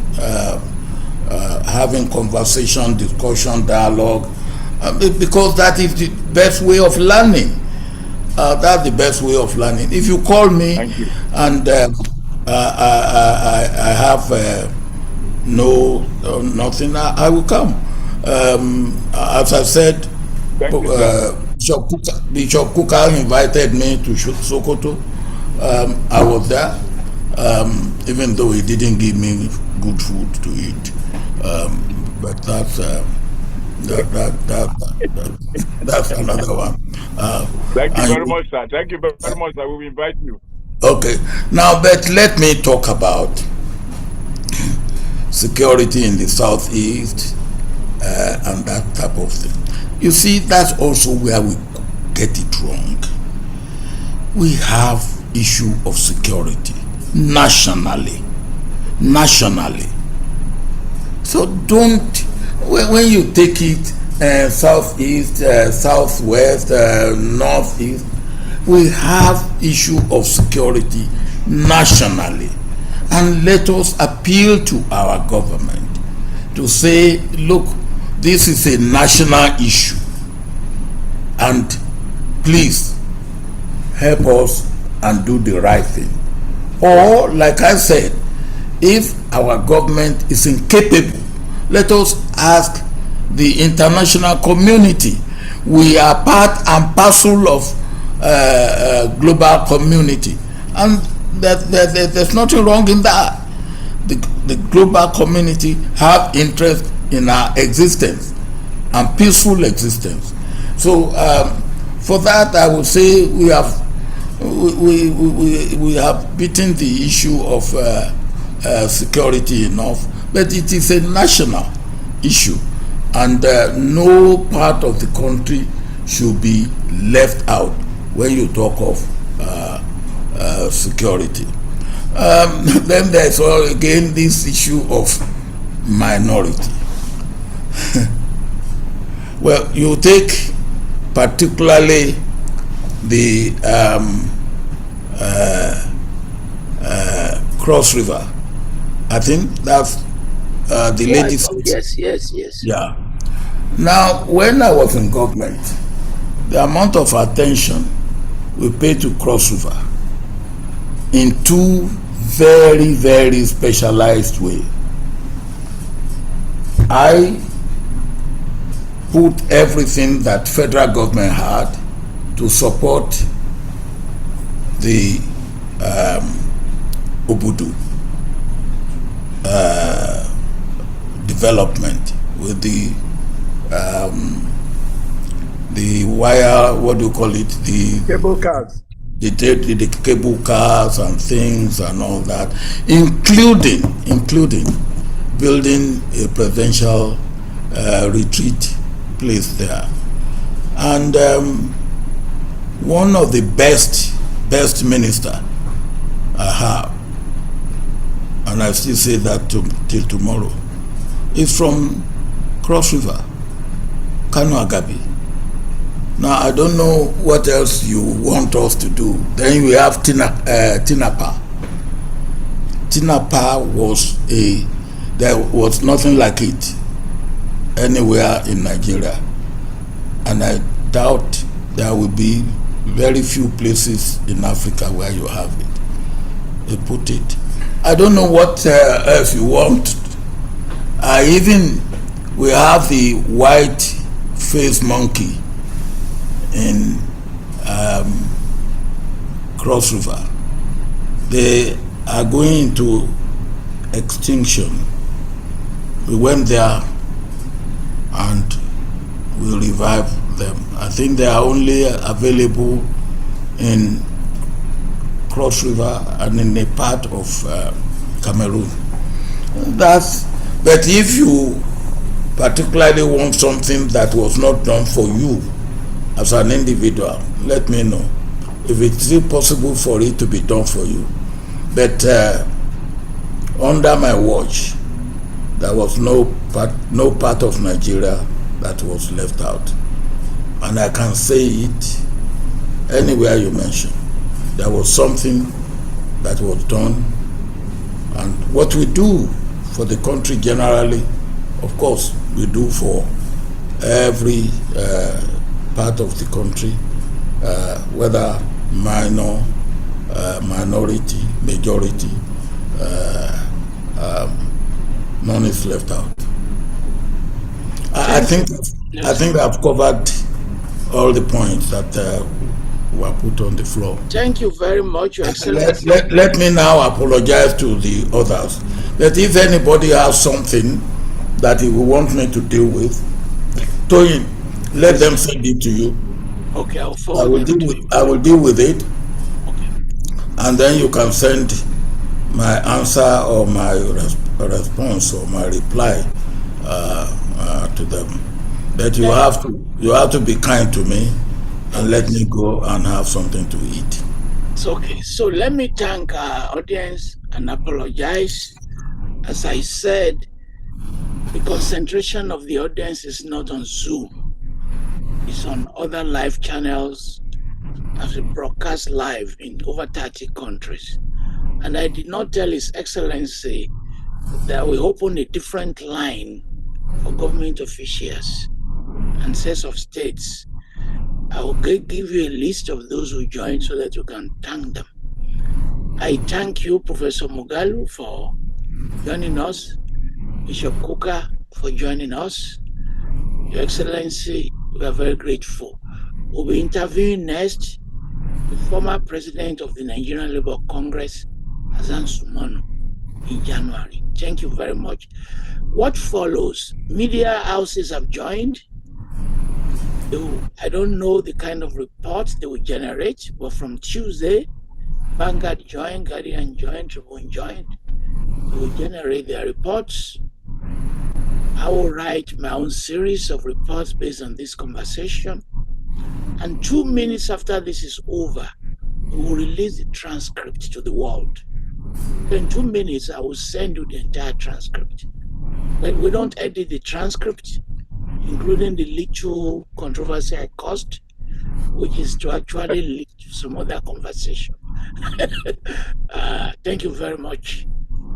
having conversation, discussion, dialogue, because that is the best way of learning. That's the best way of learning. If you call me and I have nothing, I will come. As I said, Bishop Kuka invited me to Sokoto. I was there, even though he didn't give me good food to eat. But that's another one. Thank you very much, sir. Thank you very much. I will invite you. Okay. Now, but let me talk about security in the southeast and that type of thing. You see, that's also where we get it wrong. We have issue of security nationally. So don't, when you take it southeast, southwest, northeast, we have issue of security nationally, and let us appeal to our government to say, look, this is a national issue, and please help us and do the right thing. Or, like I said, if our government is incapable, let us ask the international community. We are part and parcel of global community, and there's nothing wrong in that. The global community have interest in our existence and peaceful existence. So for that, I would say we have beaten the issue of security enough, but it is a national issue, and no part of the country should be left out when you talk of security. Then there's again this issue of minority. Well, you take particularly the Cross River. I think that's the ladies. Yes. Yeah. Now, when I was in government, the amount of attention we paid to Cross River in two very, very specialized ways. I put everything that federal government had to support the Obudu development with the wire, what do you call it? The cable cars. The cable cars and things and all that, including building a presidential retreat place there. And one of the best minister I have, and I still say that till tomorrow, is from Cross River, Kano Agabi. Now, I don't know what else you want us to do. Then we have Tinapa. Tinapa there was nothing like it anywhere in Nigeria. And doubt there will be very few places in Africa where you have it. They put it. I don't know what else you want. We have the white-faced monkey in Cross River. They are going into extinction. We went there and we revive them. I think they are only available in Cross River and in a part of Cameroon. But if you particularly want something that was not done for you as an individual, let me know if it's still possible for it to be done for you. But under my watch, there was no part of Nigeria that was left out. And I can say it anywhere you mention. There was something that was done. And what we do for the country generally, of course, we do for every part of the country, whether minor, minority, majority, none is left out. I think I've covered all the points that were put on the floor. Thank you very much, Your Excellency. Let me now apologize to the others. That if anybody has something that he will want me to deal with, Toyin, let them send it to you. Okay, I'll forward it to you. I will deal with it. Okay. And then you can send my answer or my response or my reply to them. That you have to be kind to me and let me go and have something to eat. It's okay. So let me thank our audience and apologize. As I said, the concentration of the audience is not on Zoom. It's on other live channels as we broadcast live in over 30 countries. And I did not tell His Excellency that we open a different line for government officials and sets of states. I will give you a list of those who joined so that you can thank them. I thank you, Professor Mugalu, for joining us, Bishop Kuka for joining us. Your Excellency, we are very grateful. We'll be interviewing next the former president of the Nigerian Labour Congress, Hassan Sumano, in January. Thank you very much. What follows? Media houses have joined. I don't know the kind of reports they will generate, but from Tuesday, Vanguard joined, Guardian joined, Tribune joined. They will generate their reports. I will write my own series of reports based on this conversation. And 2 minutes after this is over, we will release the transcript to the world. In 2 minutes, I will send you the entire transcript. But we don't edit the transcript, including the little controversy I caused, which is to actually lead to some other conversation. Thank you very much.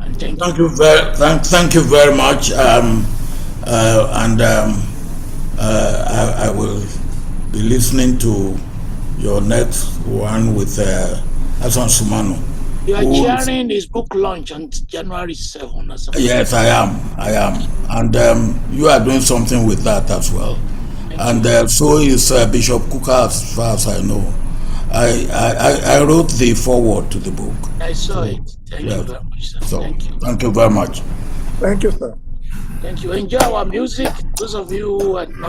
And thank you very much. I will be listening to your next one with Hassan Sumano. You are chairing his book launch on January 7 or something. Yes, I am. And you are doing something with that as well. So is Bishop Kuka, as far as I know. I wrote the foreword to the book. I saw it. Thank you very much, sir. Thank you. Thank you very much. Thank you, sir. Thank you. Enjoy our music. Those of you who are not